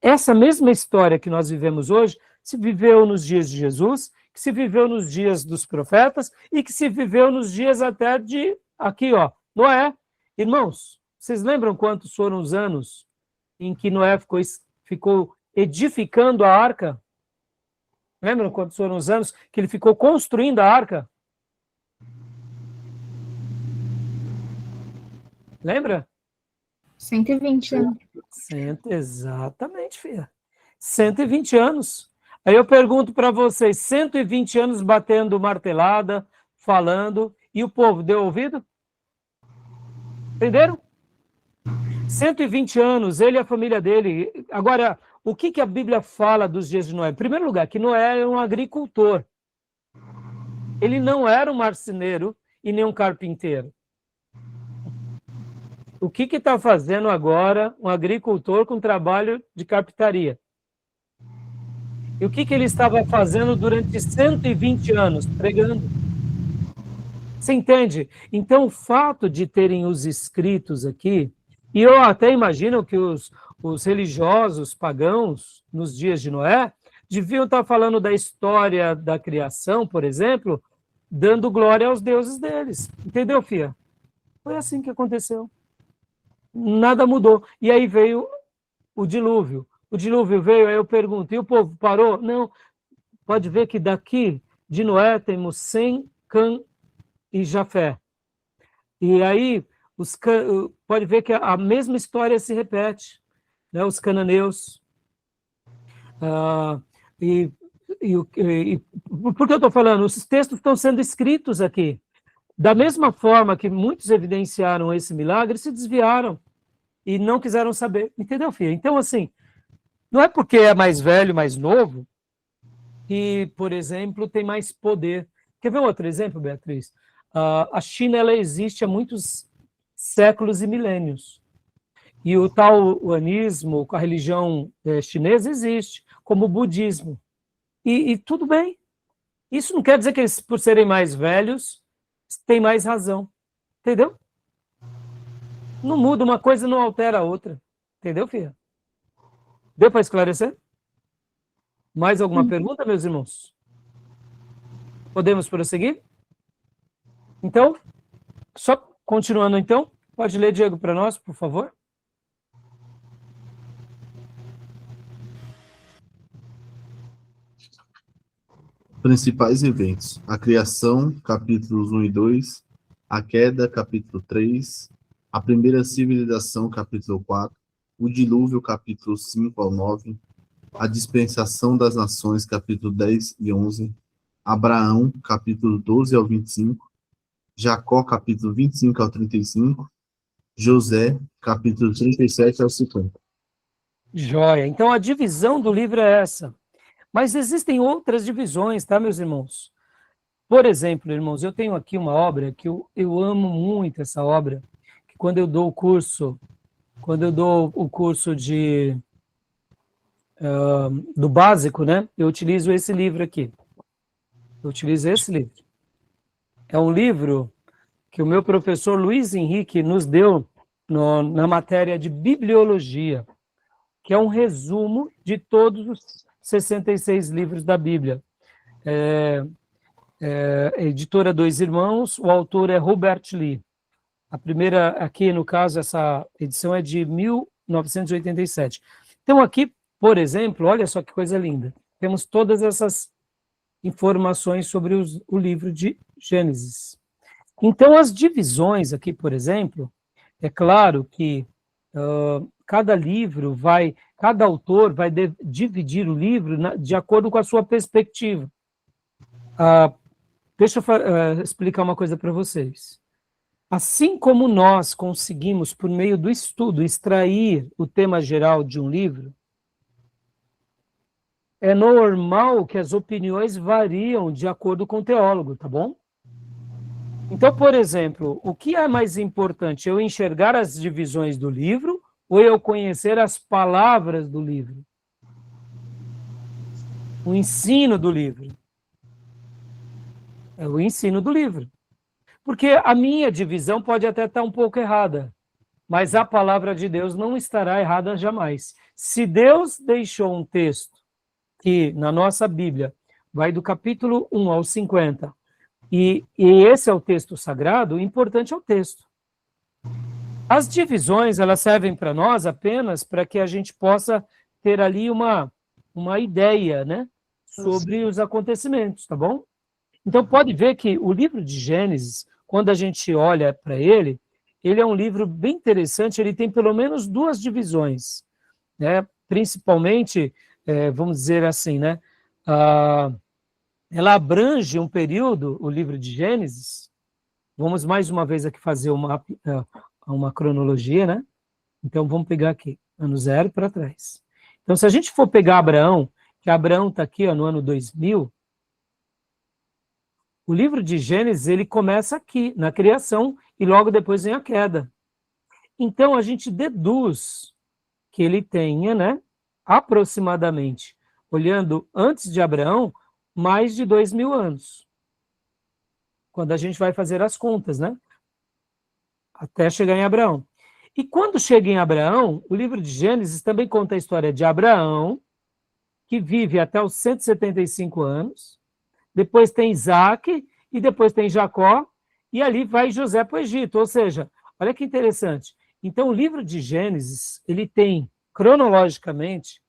Essa mesma história que nós vivemos hoje se viveu nos dias de Jesus, que se viveu nos dias dos profetas e que se viveu nos dias até de, aqui ó, Noé. Irmãos, vocês lembram quantos foram os anos em que Noé ficou edificando a arca? Lembram quantos foram os anos que ele ficou construindo a arca? Lembra? 120 anos. Exatamente, filha. 120 anos. Aí eu pergunto para vocês, 120 anos batendo martelada, falando, e o povo deu ouvido? Entenderam? 120 anos, ele e a família dele. Agora, o que a Bíblia fala dos dias de Noé? Em primeiro lugar, que Noé era um agricultor. Ele não era um marceneiro e nem um carpinteiro. O que está fazendo agora um agricultor com trabalho de carpintaria? E o que ele estava fazendo durante 120 anos? Pregando. Você entende? Então, o fato de terem os escritos aqui, e eu até imagino que os religiosos pagãos, nos dias de Noé, deviam estar falando da história da criação, por exemplo, dando glória aos deuses deles. Entendeu, filha? Foi assim que aconteceu. Nada mudou. E aí veio o dilúvio. O dilúvio veio, aí eu pergunto, e o povo parou? Não. Pode ver que daqui de Noé temos Sem, Cã e Jafé. E aí, pode ver que a mesma história se repete. Né? Os cananeus. Por que eu estou falando? Os textos estão sendo escritos aqui. Da mesma forma que muitos evidenciaram esse milagre, se desviaram e não quiseram saber. Entendeu, filha? Então, assim, não é porque é mais velho, mais novo, que, por exemplo, tem mais poder. Quer ver outro exemplo, Beatriz? A China, ela existe há muitos séculos e milênios. E o taoísmo, a religião chinesa, existe, como o budismo. E tudo bem. Isso não quer dizer que eles, por serem mais velhos, têm mais razão. Entendeu? Não muda, uma coisa não altera a outra. Entendeu, filha? Deu para esclarecer? Mais alguma pergunta, meus irmãos? Podemos prosseguir? Então, só continuando então, pode ler, Diego, para nós, por favor? Principais eventos: a criação, capítulos 1 e 2, a queda, capítulo 3, a primeira civilização, capítulo 4, o dilúvio, capítulo 5 ao 9, a dispensação das nações, capítulo 10 e 11, Abraão, capítulo 12 ao 25, Jacó, capítulo 25 ao 35, José, capítulo 37 ao 50. Joia. Então, a divisão do livro é essa. Mas existem outras divisões, tá, meus irmãos? Por exemplo, irmãos, eu tenho aqui uma obra que eu amo muito essa obra, que quando eu dou o curso do básico, né, eu utilizo esse livro aqui. Eu utilizo esse livro. É um livro que o meu professor Luiz Henrique nos deu na matéria de bibliologia, que é um resumo de todos os 66 livros da Bíblia. Editora Dois Irmãos, o autor é Robert Lee. A primeira, aqui no caso, essa edição é de 1987. Então aqui, por exemplo, olha só que coisa linda. Temos todas essas informações sobre o livro de Gênesis. Então as divisões aqui, por exemplo, é claro que cada autor vai dividir o livro de acordo com a sua perspectiva. Deixa eu explicar uma coisa para vocês. Assim como nós conseguimos, por meio do estudo, extrair o tema geral de um livro, é normal que as opiniões variam de acordo com o teólogo, tá bom? Então, por exemplo, o que é mais importante? Eu enxergar as divisões do livro ou eu conhecer as palavras do livro? O ensino do livro. É o ensino do livro. Porque a minha divisão pode até estar um pouco errada, mas a palavra de Deus não estará errada jamais. Se Deus deixou um texto que, na nossa Bíblia, vai do capítulo 1 ao 50, e esse é o texto sagrado, o importante é o texto. As divisões, elas servem para nós apenas para que a gente possa ter ali uma ideia, né, sobre os acontecimentos, tá bom? Então, pode ver que o livro de Gênesis, quando a gente olha para ele é um livro bem interessante, ele tem pelo menos duas divisões, né? Principalmente, vamos dizer assim, né? Ela abrange um período, o livro de Gênesis, vamos mais uma vez aqui fazer uma cronologia, né? Então, vamos pegar aqui, ano 0 para trás. Então, se a gente for pegar Abraão, que Abraão está aqui no ano 2000, o livro de Gênesis, ele começa aqui, na criação, e logo depois vem a queda. Então, a gente deduz que ele tenha, né, aproximadamente, olhando antes de Abraão, mais de 2000 anos. Quando a gente vai fazer as contas, né? Até chegar em Abraão. E quando chega em Abraão, o livro de Gênesis também conta a história de Abraão, que vive até os 175 anos, depois tem Isaac, e depois tem Jacó, e ali vai José para o Egito. Ou seja, olha que interessante. Então, o livro de Gênesis, ele tem, cronologicamente,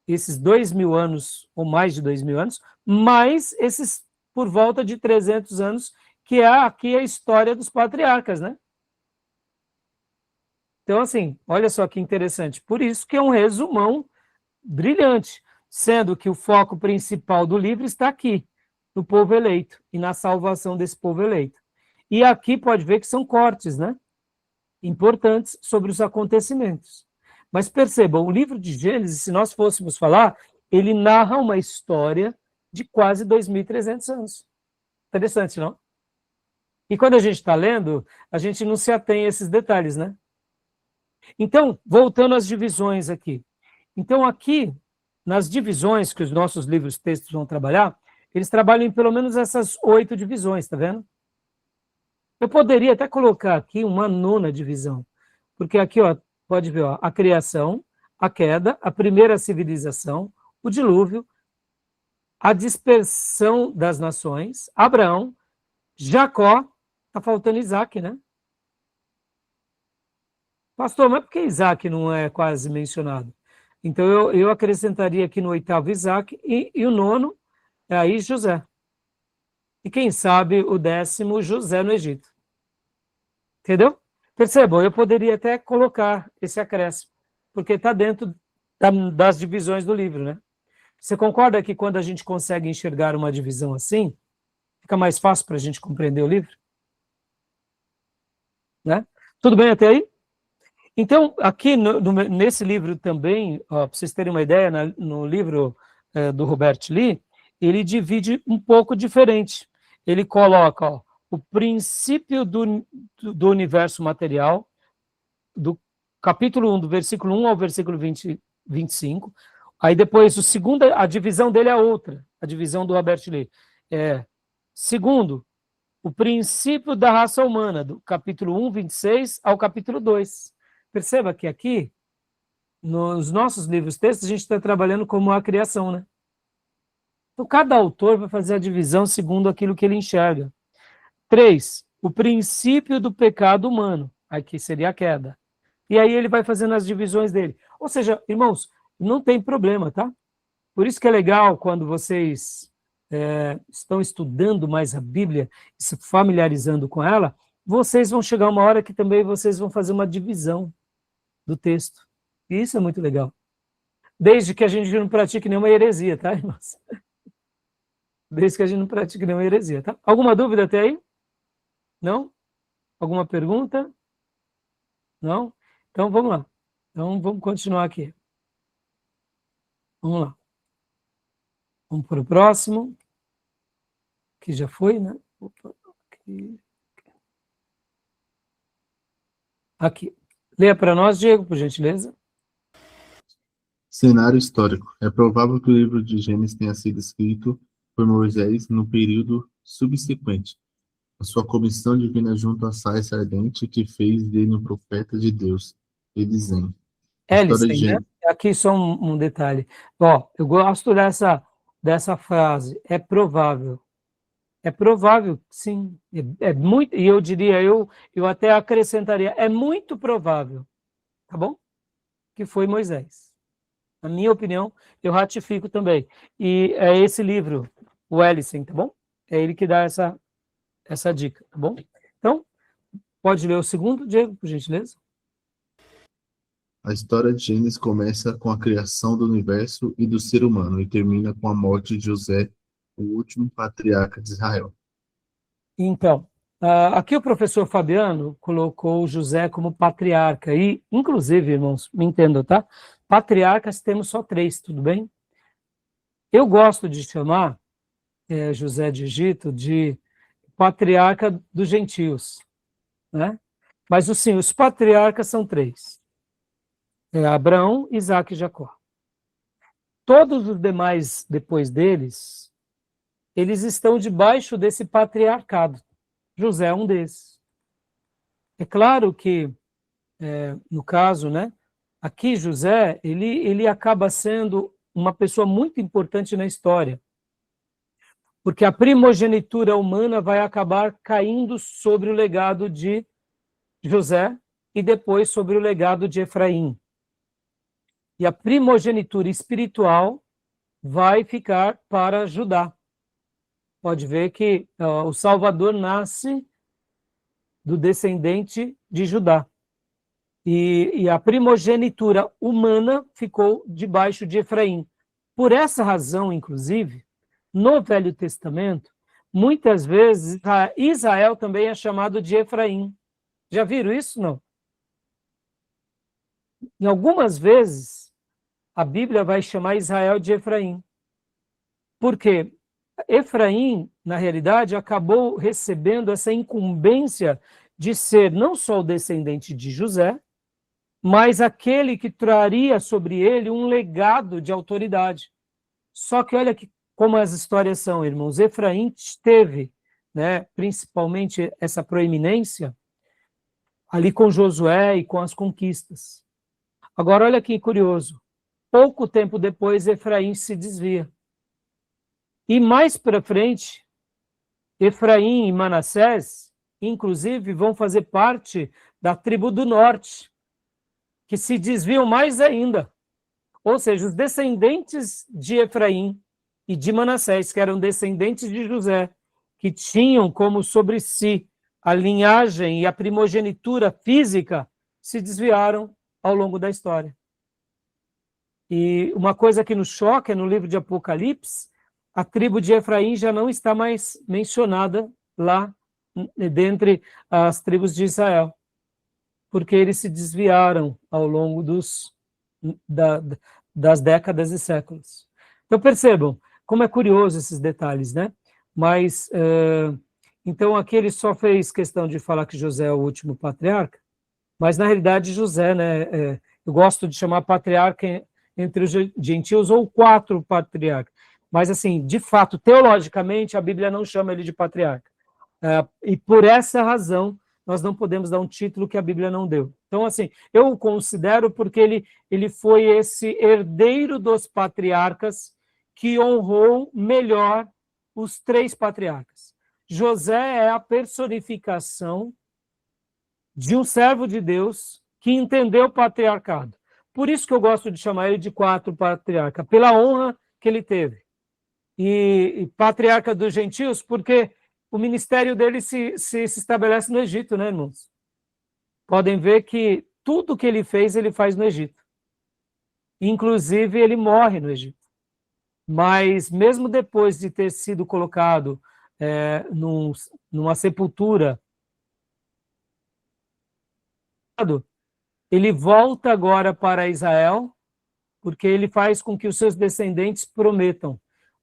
esses 2000 anos, ou mais de 2000 anos, mais esses por volta de 300 anos, que é aqui a história dos patriarcas, né? Então, assim, olha só que interessante. Por isso que é um resumão brilhante, sendo que o foco principal do livro está aqui, no povo eleito e na salvação desse povo eleito. E aqui pode ver que são cortes, né? Importantes sobre os acontecimentos. Mas percebam, o livro de Gênesis, se nós fôssemos falar, ele narra uma história de quase 2.300 anos. Interessante, não? E quando a gente está lendo, a gente não se atém a esses detalhes, né? Então, voltando às divisões aqui. Então, aqui, nas divisões que os nossos livros textos vão trabalhar, eles trabalham em pelo menos essas 8 divisões, tá vendo? Eu poderia até colocar aqui uma 9ª divisão, porque aqui, ó, pode ver, ó, a criação, a queda, a primeira civilização, o dilúvio, a dispersão das nações, Abraão, Jacó, tá faltando Isaac, né? Pastor, mas por que Isaac não é quase mencionado? Então eu acrescentaria aqui no 8º Isaac e o 9º, aí José. E quem sabe o 10º, José no Egito. Entendeu? Percebam, eu poderia até colocar esse acréscimo, porque está dentro das divisões do livro, né? Você concorda que quando a gente consegue enxergar uma divisão assim, fica mais fácil para a gente compreender o livro? Né? Tudo bem até aí? Então, aqui nesse livro também, para vocês terem uma ideia, no livro do Robert Lee, ele divide um pouco diferente. Ele coloca o princípio do universo material, do capítulo 1, do versículo 1 ao versículo 25. Aí depois, a divisão dele é outra, a divisão do Robert Lee. Segundo, o princípio da raça humana, do capítulo 1, 26 ao capítulo 2. Perceba que aqui, nos nossos livros textos, a gente está trabalhando como a criação, né? Então, cada autor vai fazer a divisão segundo aquilo que ele enxerga. 3, o princípio do pecado humano, aqui seria a queda. E aí ele vai fazendo as divisões dele. Ou seja, irmãos, não tem problema, tá? Por isso que é legal quando vocês estão estudando mais a Bíblia, se familiarizando com ela, vocês vão chegar uma hora que também vocês vão fazer uma divisão do texto. E isso é muito legal. Desde que a gente não pratique nenhuma heresia, tá, irmãos? Desde que a gente não pratique nenhuma heresia, tá? Alguma dúvida até aí? Não? Alguma pergunta? Não? Então vamos lá. Então vamos continuar aqui. Vamos lá. Vamos para o próximo. Que já foi, né? Opa, aqui. Leia para nós, Diego, por gentileza. Cenário histórico. É provável que o livro de Gênesis tenha sido escrito por Moisés no período subsequente, a sua comissão divina junto à sarça ardente que fez dele um profeta de Deus, e dizem. Ellison, né? Aqui só um detalhe. Eu gosto dessa frase. É provável. É provável, sim. É muito, e eu diria, eu até acrescentaria, é muito provável, tá bom? Que foi Moisés. Na minha opinião, eu ratifico também. E é esse livro, o Ellison, tá bom? É ele que dá essa dica, tá bom? Então, pode ler o segundo, Diego, por gentileza? A história de Gênesis começa com a criação do universo e do ser humano e termina com a morte de José, o último patriarca de Israel. Então, aqui o professor Fabiano colocou José como patriarca e, inclusive, irmãos, me entendam, tá? Patriarcas temos só 3, tudo bem? Eu gosto de chamar José de Egito de patriarca dos gentios, né? Mas, sim, os patriarcas são 3. Abraão, Isaac e Jacó. Todos os demais, depois deles, eles estão debaixo desse patriarcado. José é um desses. É claro que, no caso, né, aqui José, ele acaba sendo uma pessoa muito importante na história, porque a primogenitura humana vai acabar caindo sobre o legado de José e depois sobre o legado de Efraim. E a primogenitura espiritual vai ficar para Judá. Pode ver que o Salvador nasce do descendente de Judá. E a primogenitura humana ficou debaixo de Efraim. Por essa razão, inclusive, no Velho Testamento, muitas vezes Israel também é chamado de Efraim. Já viram isso? Não. Em algumas vezes, a Bíblia vai chamar Israel de Efraim. Por quê? Efraim, na realidade, acabou recebendo essa incumbência de ser não só o descendente de José, mas aquele que traria sobre ele um legado de autoridade. Só que olha como as histórias são, irmãos. Efraim teve, né, principalmente essa proeminência ali com Josué e com as conquistas. Agora, olha que curioso. Pouco tempo depois, Efraim se desvia. E mais para frente, Efraim e Manassés, inclusive, vão fazer parte da tribo do norte, que se desviam mais ainda. Ou seja, os descendentes de Efraim e de Manassés, que eram descendentes de José, que tinham como sobre si a linhagem e a primogenitura física, se desviaram ao longo da história. E uma coisa que nos choca é no livro de Apocalipse, a tribo de Efraim já não está mais mencionada lá dentre as tribos de Israel, porque eles se desviaram ao longo das décadas e séculos. Então, percebam como é curioso esses detalhes, né? Mas, então, aqui ele só fez questão de falar que José é o último patriarca, mas, na realidade, José, né? Eu gosto de chamar patriarca entre os gentios, ou 4 patriarcas. Mas, assim, de fato, teologicamente, a Bíblia não chama ele de patriarca. E por essa razão, nós não podemos dar um título que a Bíblia não deu. Então, assim, eu o considero porque ele foi esse herdeiro dos patriarcas que honrou melhor os 3 patriarcas. José é a personificação de um servo de Deus que entendeu o patriarcado. Por isso que eu gosto de chamar ele de 4 patriarcas, pela honra que ele teve. E patriarca dos gentios, porque o ministério dele se estabelece no Egito, né, irmãos? Podem ver que tudo que ele faz no Egito. Inclusive, ele morre no Egito. Mas, mesmo depois de ter sido colocado numa sepultura, ele volta agora para Israel, porque ele faz com que os seus descendentes prometam: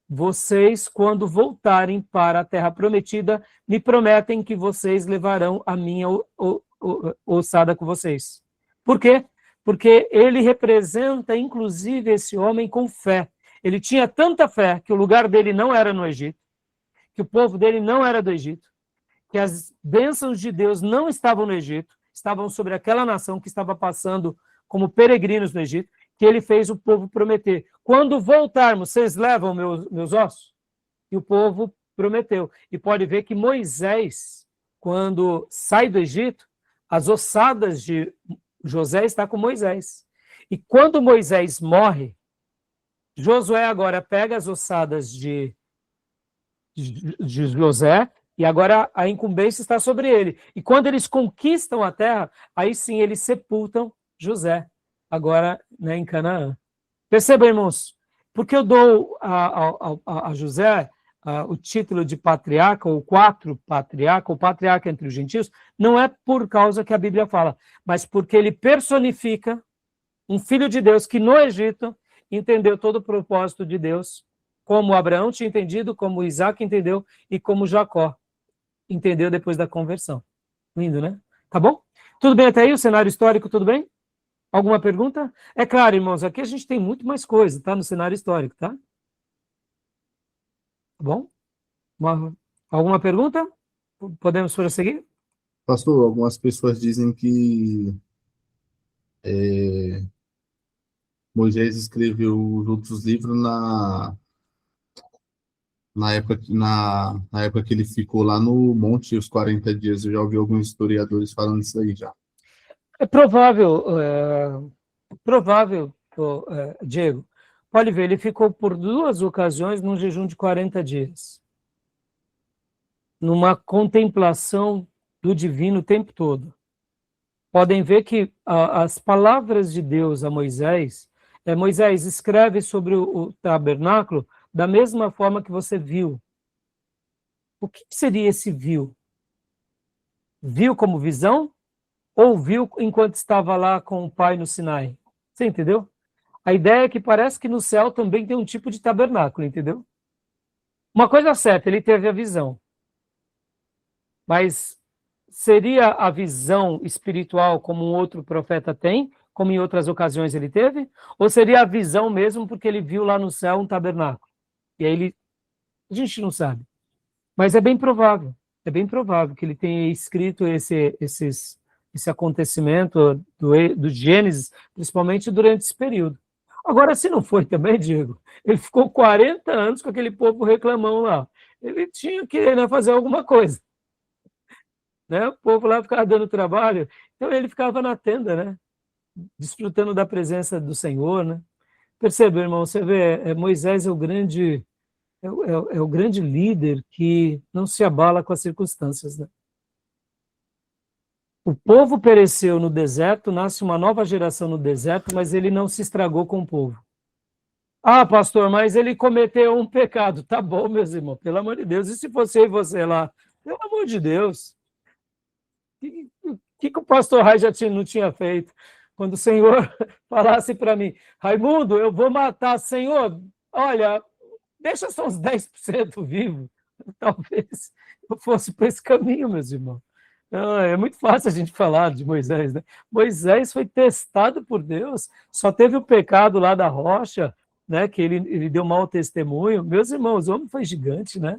vocês, quando voltarem para a terra prometida, me prometem que vocês levarão a minha ossada com vocês. Por quê? Porque ele representa, inclusive, esse homem com fé. Ele tinha tanta fé que o lugar dele não era no Egito, que o povo dele não era do Egito, que as bênçãos de Deus não estavam no Egito, estavam sobre aquela nação que estava passando como peregrinos no Egito, que ele fez o povo prometer: quando voltarmos, vocês levam meus ossos? E o povo prometeu. E pode ver que Moisés, quando sai do Egito, as ossadas de José estão com Moisés. E quando Moisés morre, Josué agora pega as ossadas de José, e agora a incumbência está sobre ele. E quando eles conquistam a terra, aí sim eles sepultam José, agora, né, em Canaã. Percebam, irmãos, porque eu dou a José o título de patriarca, ou 4 patriarca, ou patriarca entre os gentios, não é por causa que a Bíblia fala, mas porque ele personifica um filho de Deus que no Egito entendeu todo o propósito de Deus, como Abraão tinha entendido, como Isaac entendeu e como Jacó entendeu depois da conversão. Lindo, né? Tá bom? Tudo bem até aí? O cenário histórico, tudo bem? Alguma pergunta? É claro, irmãos, aqui a gente tem muito mais coisa, tá? No cenário histórico, tá? Tá bom? Alguma pergunta? Podemos prosseguir? Pastor, algumas pessoas dizem que Moisés escreveu os outros livros na época que ele ficou lá no monte, os 40 dias. Eu já ouvi alguns historiadores falando isso aí já. É provável, Diego. Pode ver, ele ficou por 2 ocasiões num jejum de 40 dias. Numa contemplação do divino o tempo todo. Podem ver que as palavras de Deus a Moisés, Moisés, escreve sobre o tabernáculo da mesma forma que você viu. O que seria esse viu? Viu como visão? Ou viu enquanto estava lá com o pai no Sinai? Você entendeu? A ideia é que parece que no céu também tem um tipo de tabernáculo, entendeu? Uma coisa certa, ele teve a visão. Mas seria a visão espiritual como um outro profeta tem, como em outras ocasiões ele teve? Ou seria a visão mesmo porque ele viu lá no céu um tabernáculo? E aí a gente não sabe. Mas é bem provável que ele tenha escrito esse acontecimento do Gênesis, principalmente durante esse período. Agora, se não foi também, Diego, ele ficou 40 anos com aquele povo reclamão lá. Ele tinha que, né, fazer alguma coisa. Né? O povo lá ficava dando trabalho, então ele ficava na tenda, né? Desfrutando da presença do Senhor. Né? Percebe, irmão, você vê, Moisés é o grande líder que não se abala com as circunstâncias. Né? O povo pereceu no deserto, nasce uma nova geração no deserto, mas ele não se estragou com o povo. Ah, pastor, mas ele cometeu um pecado. Tá bom, meus irmãos, pelo amor de Deus. E se fosse eu e você lá? Pelo amor de Deus. O que o pastor Rai já não tinha feito? Quando o Senhor falasse para mim: Raimundo, eu vou matar, Senhor, olha, deixa só uns 10% vivo, talvez eu fosse para esse caminho, meus irmãos. É muito fácil a gente falar de Moisés, né? Moisés foi testado por Deus, só teve o pecado lá da rocha, né? Que ele deu mau testemunho. Meus irmãos, o homem foi gigante, né?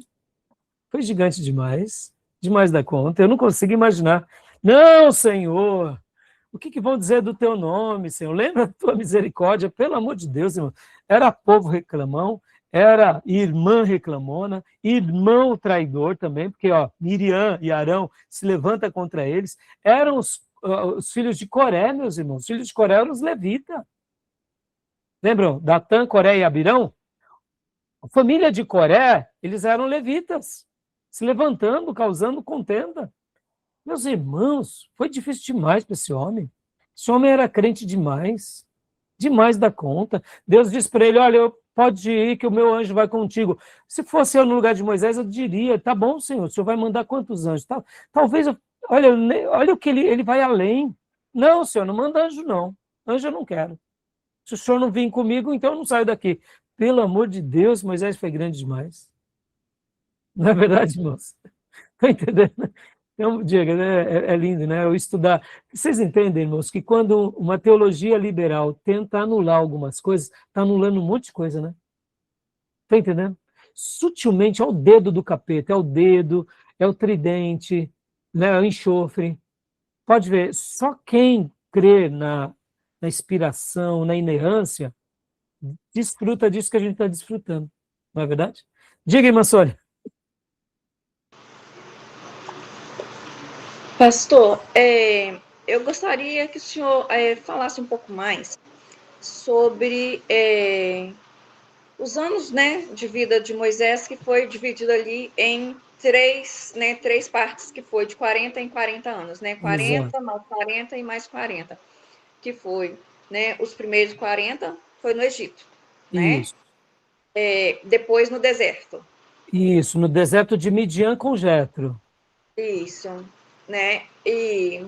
Foi gigante demais, demais da conta. Eu não consigo imaginar. Não, Senhor, o que vão dizer do teu nome, Senhor? Lembra da tua misericórdia, pelo amor de Deus, irmão. Era povo reclamão, era irmã reclamona, irmão traidor também, porque ó, Miriam e Arão se levantam contra eles. Eram os filhos de Coré, meus irmãos. Os filhos de Coré eram os levitas. Lembram? Datã, Coré e Abirão? A família de Coré, eles eram levitas, se levantando, causando contenda. Meus irmãos, foi difícil demais para esse homem. Esse homem era crente demais, demais da conta. Deus disse para ele, olha, pode ir que o meu anjo vai contigo. Se fosse eu no lugar de Moisés, eu diria, tá bom, Senhor, o Senhor vai mandar quantos anjos? Talvez, olha o que ele vai além. Não, Senhor, não manda anjo não. Anjo eu não quero. Se o Senhor não vir comigo, então eu não saio daqui. Pelo amor de Deus, Moisés foi grande demais. Não é verdade, irmãos? Está entendendo? Então, Diego, né, é lindo, né? Eu estudar. Vocês entendem, irmãos, que quando uma teologia liberal tenta anular algumas coisas, está anulando um monte de coisa, né? Está entendendo? Sutilmente é o dedo do capeta, é o dedo, é o tridente, né, é o enxofre. Pode ver, só quem crê na inspiração, na inerrância, desfruta disso que a gente está desfrutando. Não é verdade? Diga, irmã Sônia. Pastor, eu gostaria que o senhor falasse um pouco mais sobre os anos, né, de vida de Moisés, que foi dividido ali em três partes, que foi de 40 em 40 anos, né? 40, exato, mais 40 e mais 40, que foi, né, os primeiros 40 foi no Egito, né? Isso. Depois no deserto. Isso, no deserto de Midian com Jetro. Isso, né? E,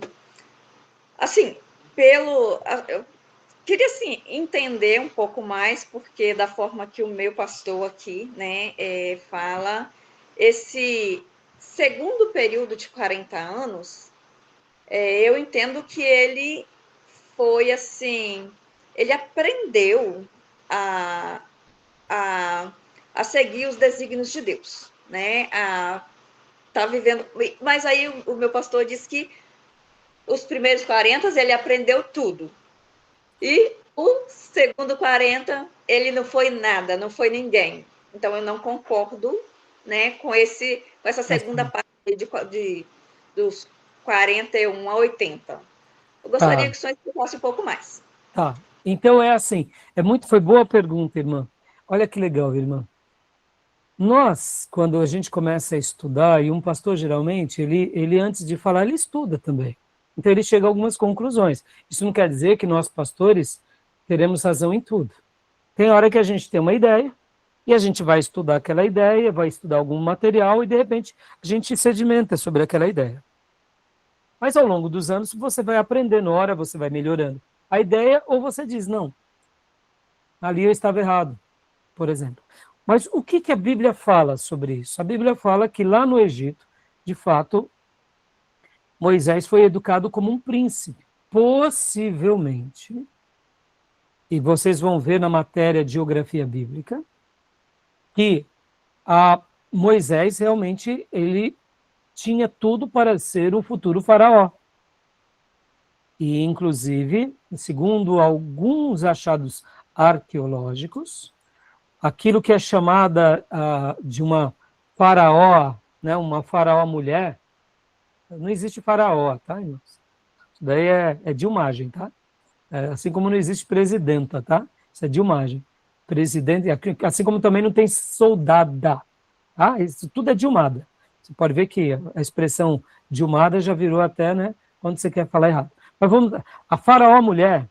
assim, eu queria, assim, entender um pouco mais, porque da forma que o meu pastor aqui, né, fala, esse segundo período de 40 anos, eu entendo que ele foi, assim, ele aprendeu a seguir os desígnios de Deus, né, tá vivendo, mas aí o meu pastor disse que os primeiros 40 ele aprendeu tudo, e o segundo 40 ele não foi nada, não foi ninguém. Então eu não concordo, né, com essa segunda parte dos 41 a 80. Eu gostaria que o senhor explicasse um pouco mais. Tá, então é assim, foi boa a pergunta, irmã. Olha que legal, irmã. Nós, quando a gente começa a estudar, e um pastor geralmente, ele antes de falar, ele estuda também. Então ele chega a algumas conclusões. Isso não quer dizer que nós, pastores, teremos razão em tudo. Tem hora que a gente tem uma ideia, e a gente vai estudar aquela ideia, vai estudar algum material, e de repente a gente sedimenta sobre aquela ideia. Mas ao longo dos anos você vai aprendendo, hora você vai melhorando a ideia, ou você diz, não, ali eu estava errado, por exemplo. Mas o que a Bíblia fala sobre isso? A Bíblia fala que lá no Egito, de fato, Moisés foi educado como um príncipe, possivelmente. E vocês vão ver na matéria de geografia bíblica que Moisés realmente ele tinha tudo para ser o futuro faraó. E, inclusive, segundo alguns achados arqueológicos, aquilo que é chamada de uma faraó, né, uma faraó mulher, não existe faraó, tá, irmãos? Isso daí é Dilmagem, tá? Assim como não existe presidenta, tá? Isso é Dilmagem. Presidente, assim como também não tem soldada, tá? Isso tudo é Dilmada. Você pode ver que a expressão Dilmada já virou até, né, quando você quer falar errado. Mas a faraó mulher,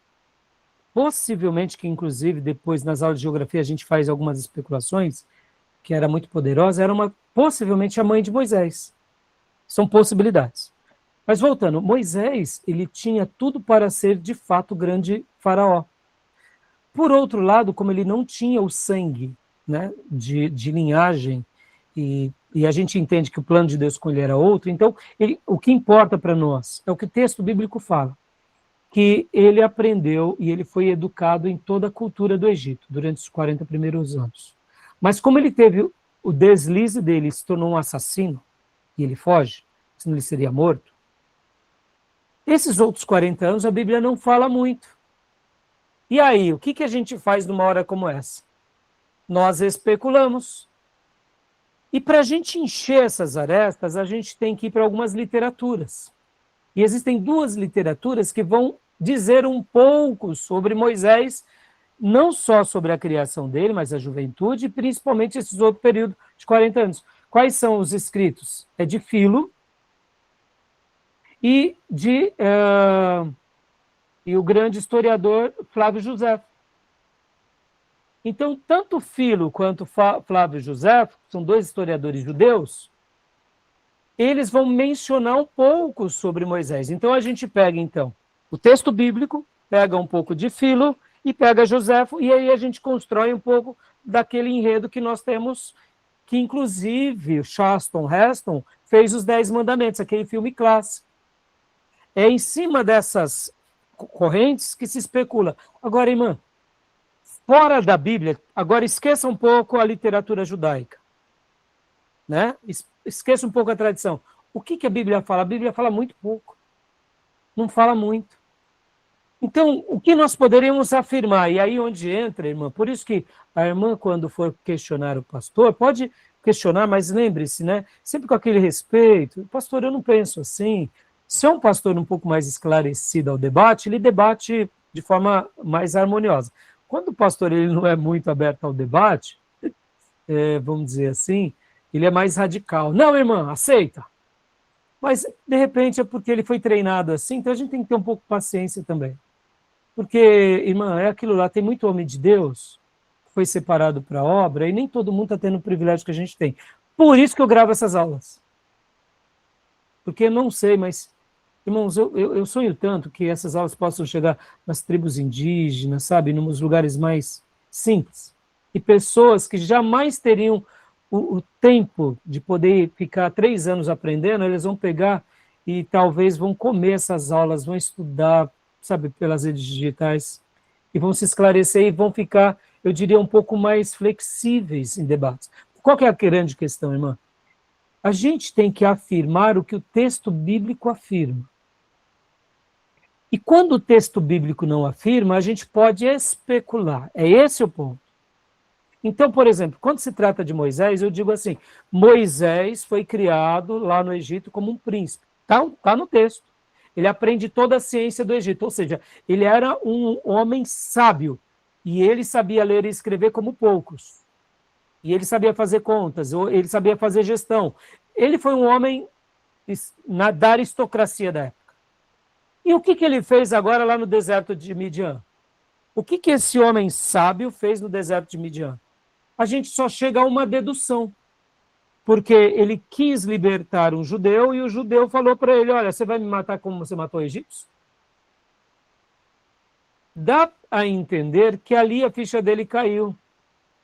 possivelmente, que inclusive depois nas aulas de geografia a gente faz algumas especulações, que era muito poderosa, era possivelmente a mãe de Moisés. São possibilidades. Mas voltando, Moisés, ele tinha tudo para ser de fato grande faraó. Por outro lado, como ele não tinha o sangue né, de linhagem, e a gente entende que o plano de Deus com ele era outro. Então, o que importa para nós é o que o texto bíblico fala, que ele aprendeu e ele foi educado em toda a cultura do Egito, durante os 40 primeiros anos. Mas como ele teve o deslize dele, se tornou um assassino, e ele foge, senão ele seria morto, esses outros 40 anos a Bíblia não fala muito. E aí, o que a gente faz numa hora como essa? Nós especulamos. E para a gente encher essas arestas, a gente tem que ir para algumas literaturas. E existem duas literaturas que vão dizer um pouco sobre Moisés, não só sobre a criação dele, mas a juventude, e principalmente esses outros períodos de 40 anos. Quais são os escritos? É de Filo e o grande historiador Flávio José. Então, tanto Filo quanto Flávio José, são dois historiadores judeus, eles vão mencionar um pouco sobre Moisés. Então, a gente pega, então, o texto bíblico, pega um pouco de Filo e pega Joséfo, e aí a gente constrói um pouco daquele enredo que nós temos, que inclusive o Charlton Heston fez os 10 Mandamentos, aquele filme clássico. É em cima dessas correntes que se especula. Agora, irmã, fora da Bíblia, agora esqueça um pouco a literatura judaica, né? Esqueça um pouco a tradição. O que a Bíblia fala? A Bíblia fala muito pouco. Não fala muito. Então, o que nós poderíamos afirmar? E aí onde entra, irmã, por isso que a irmã, quando for questionar o pastor, pode questionar, mas lembre-se, né? Sempre com aquele respeito. Pastor, eu não penso assim. Se é um pastor um pouco mais esclarecido ao debate, ele debate de forma mais harmoniosa. Quando o pastor ele não é muito aberto ao debate, vamos dizer assim, ele é mais radical. Não, irmã, aceita. Mas, de repente, é porque ele foi treinado assim, então a gente tem que ter um pouco de paciência também. Porque, irmã, é aquilo lá, tem muito homem de Deus que foi separado para a obra e nem todo mundo está tendo o privilégio que a gente tem. Por isso que eu gravo essas aulas. Porque eu não sei, mas, irmãos, eu sonho tanto que essas aulas possam chegar nas tribos indígenas, sabe, nos lugares mais simples. E pessoas que jamais teriam o tempo de poder ficar 3 anos aprendendo, eles vão pegar e talvez vão comer essas aulas, vão estudar, sabe, pelas redes digitais, e vão se esclarecer e vão ficar, eu diria, um pouco mais flexíveis em debates. Qual que é a grande questão, irmã? A gente tem que afirmar o que o texto bíblico afirma. E quando o texto bíblico não afirma, a gente pode especular. É esse o ponto. Então, por exemplo, quando se trata de Moisés, eu digo assim, Moisés foi criado lá no Egito como um príncipe. Está no texto. Ele aprende toda a ciência do Egito, ou seja, ele era um homem sábio, e ele sabia ler e escrever como poucos. E ele sabia fazer contas, ele sabia fazer gestão. Ele foi um homem da aristocracia da época. E o que ele fez agora lá no deserto de Midian? O que esse homem sábio fez no deserto de Midian? A gente só chega a uma dedução, porque ele quis libertar um judeu e o judeu falou para ele, olha, você vai me matar como você matou o egípcio? Dá a entender que ali a ficha dele caiu,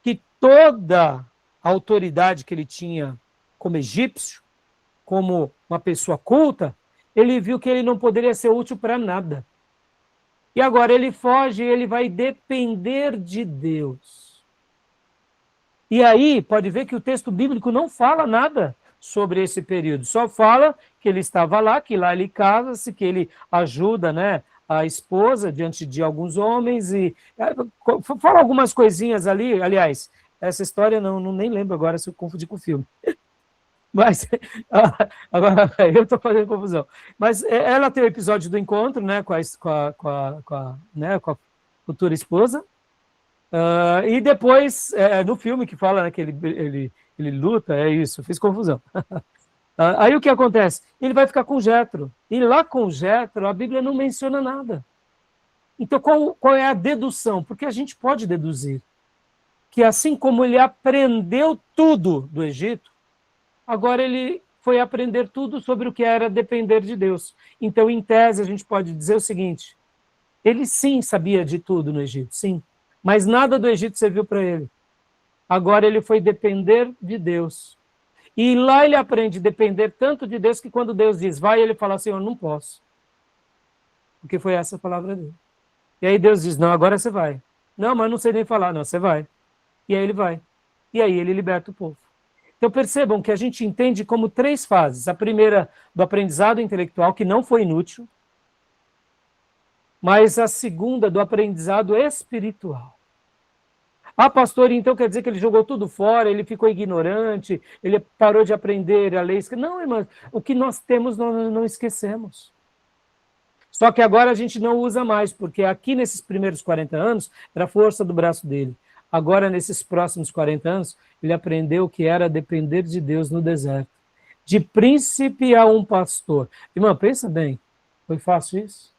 que toda a autoridade que ele tinha como egípcio, como uma pessoa culta, ele viu que ele não poderia ser útil para nada. E agora ele foge e ele vai depender de Deus. E aí, pode ver que o texto bíblico não fala nada sobre esse período, só fala que ele estava lá, que lá ele casa-se, que ele ajuda, né, a esposa diante de alguns homens, e fala algumas coisinhas ali, aliás, essa história nem lembro agora se eu confundi com o filme. Mas, agora eu estou fazendo confusão. Mas ela tem o episódio do encontro, né, com a futura esposa, e depois, no filme que fala, né, que ele luta, é isso, fiz confusão. Aí o que acontece? Ele vai ficar com Jétro, e lá com Jétro a Bíblia não menciona nada. Então qual é a dedução? Porque a gente pode deduzir que assim como ele aprendeu tudo do Egito, agora ele foi aprender tudo sobre o que era depender de Deus. Então, em tese, a gente pode dizer o seguinte, ele sim sabia de tudo no Egito, sim, mas nada do Egito serviu para ele. agora ele foi depender de Deus. E lá ele aprende a depender tanto de Deus que quando Deus diz vai, ele fala assim, eu não posso. Porque foi essa a palavra dele. E aí Deus diz, não, agora você vai. Não, mas não sei nem falar. Não, você vai. E aí ele vai. E aí ele liberta o povo. Então percebam que a gente entende como 3 fases. A primeira do aprendizado intelectual, que não foi inútil, mas a segunda do aprendizado espiritual. Ah, pastor, então quer dizer que ele jogou tudo fora, ele ficou ignorante, ele parou de aprender a lei. Não, irmãs, o que nós temos nós não esquecemos. Só que agora a gente não usa mais, porque aqui nesses primeiros 40 anos era a força do braço dele. Agora, nesses próximos 40 anos, ele aprendeu que era depender de Deus no deserto. De príncipe a um pastor. Irmã, pensa bem, foi fácil isso?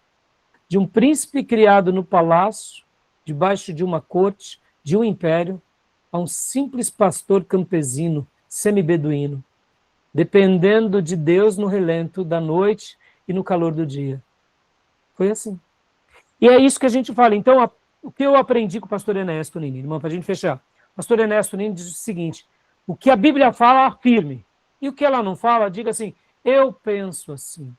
De um príncipe criado no palácio, debaixo de uma corte, de um império, a um simples pastor campesino, semi-beduíno, dependendo de Deus no relento da noite e no calor do dia. Foi assim. E é isso que a gente fala. Então, o que eu aprendi com o pastor Ernesto Nini, irmão, para a gente fechar. O pastor Ernesto Nini diz o seguinte, o que a Bíblia fala, afirme. E o que ela não fala, diga assim, eu penso assim,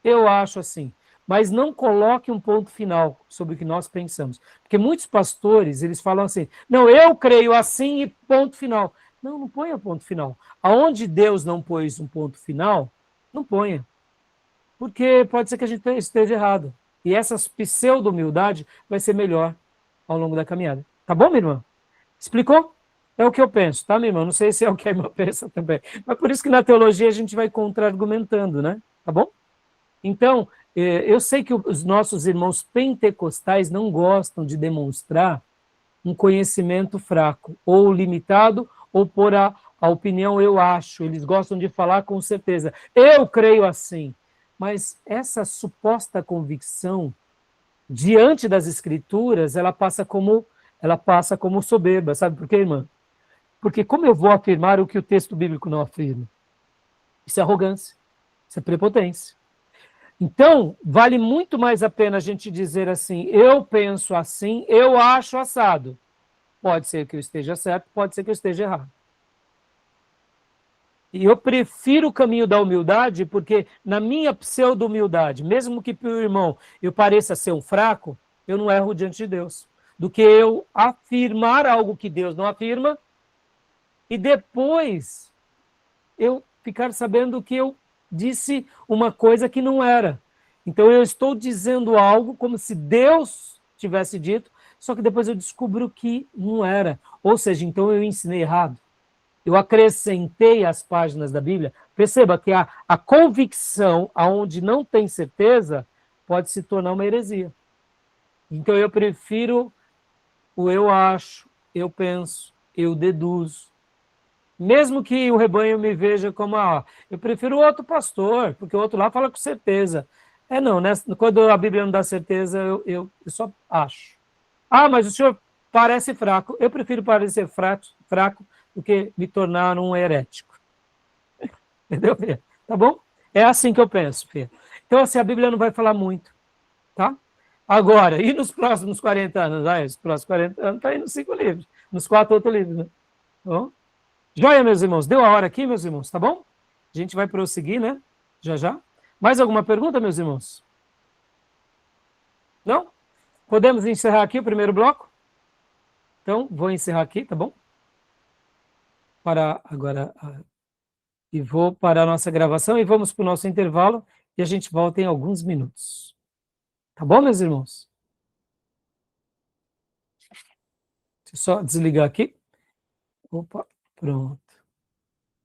eu acho assim. Mas não coloque um ponto final sobre o que nós pensamos. Porque muitos pastores, eles falam assim, não, eu creio assim e ponto final. Não, não ponha ponto final. Aonde Deus não pôs um ponto final, não ponha. Porque pode ser que a gente esteja errado. E essa pseudo-humildade vai ser melhor ao longo da caminhada. Tá bom, minha irmã? Explicou? É o que eu penso, tá, minha irmã? Não sei se é o que a irmã pensa também. Mas por isso que na teologia a gente vai contra-argumentando, né? Tá bom? Então, eu sei que os nossos irmãos pentecostais não gostam de demonstrar um conhecimento fraco, ou limitado, ou por a opinião eu acho. Eles gostam de falar com certeza. Eu creio assim. Mas essa suposta convicção, diante das Escrituras, ela passa como soberba. Sabe por quê, irmã? Porque como eu vou afirmar o que o texto bíblico não afirma? Isso é arrogância, isso é prepotência. Então, vale muito mais a pena a gente dizer assim, eu penso assim, eu acho assado. Pode ser que eu esteja certo, pode ser que eu esteja errado. E eu prefiro o caminho da humildade, porque na minha pseudo-humildade, mesmo que para o irmão eu pareça ser um fraco, eu não erro diante de Deus. Do que eu afirmar algo que Deus não afirma, e depois eu ficar sabendo que eu disse uma coisa que não era. Então eu estou dizendo algo como se Deus tivesse dito, só que depois eu descubro que não era. Ou seja, então eu ensinei errado. Eu acrescentei as páginas da Bíblia. Perceba que a convicção, aonde não tem certeza, pode se tornar uma heresia. Então eu prefiro o eu acho, eu penso, eu deduzo. Mesmo que o rebanho me veja como, eu prefiro o outro pastor, porque o outro lá fala com certeza. Não, né? Quando a Bíblia não dá certeza, eu só acho. Mas o senhor parece fraco. Eu prefiro parecer fraco do que me tornar um herético. Entendeu, Fê? Tá bom? É assim que eu penso, Fê. Então, assim, a Bíblia não vai falar muito, tá? Agora, e nos próximos 40 anos? Os próximos 40 anos está aí nos 5 livros, nos 4 outros livros, né? Tá bom? Joia, meus irmãos. Deu a hora aqui, meus irmãos, tá bom? A gente vai prosseguir, né? Já, já. Mais alguma pergunta, meus irmãos? Não? Podemos encerrar aqui o primeiro bloco? Então, vou encerrar aqui, tá bom? Para agora, e vou parar a nossa gravação e vamos para o nosso intervalo e a gente volta em alguns minutos. Tá bom, meus irmãos? Deixa eu só desligar aqui. Opa, pronto.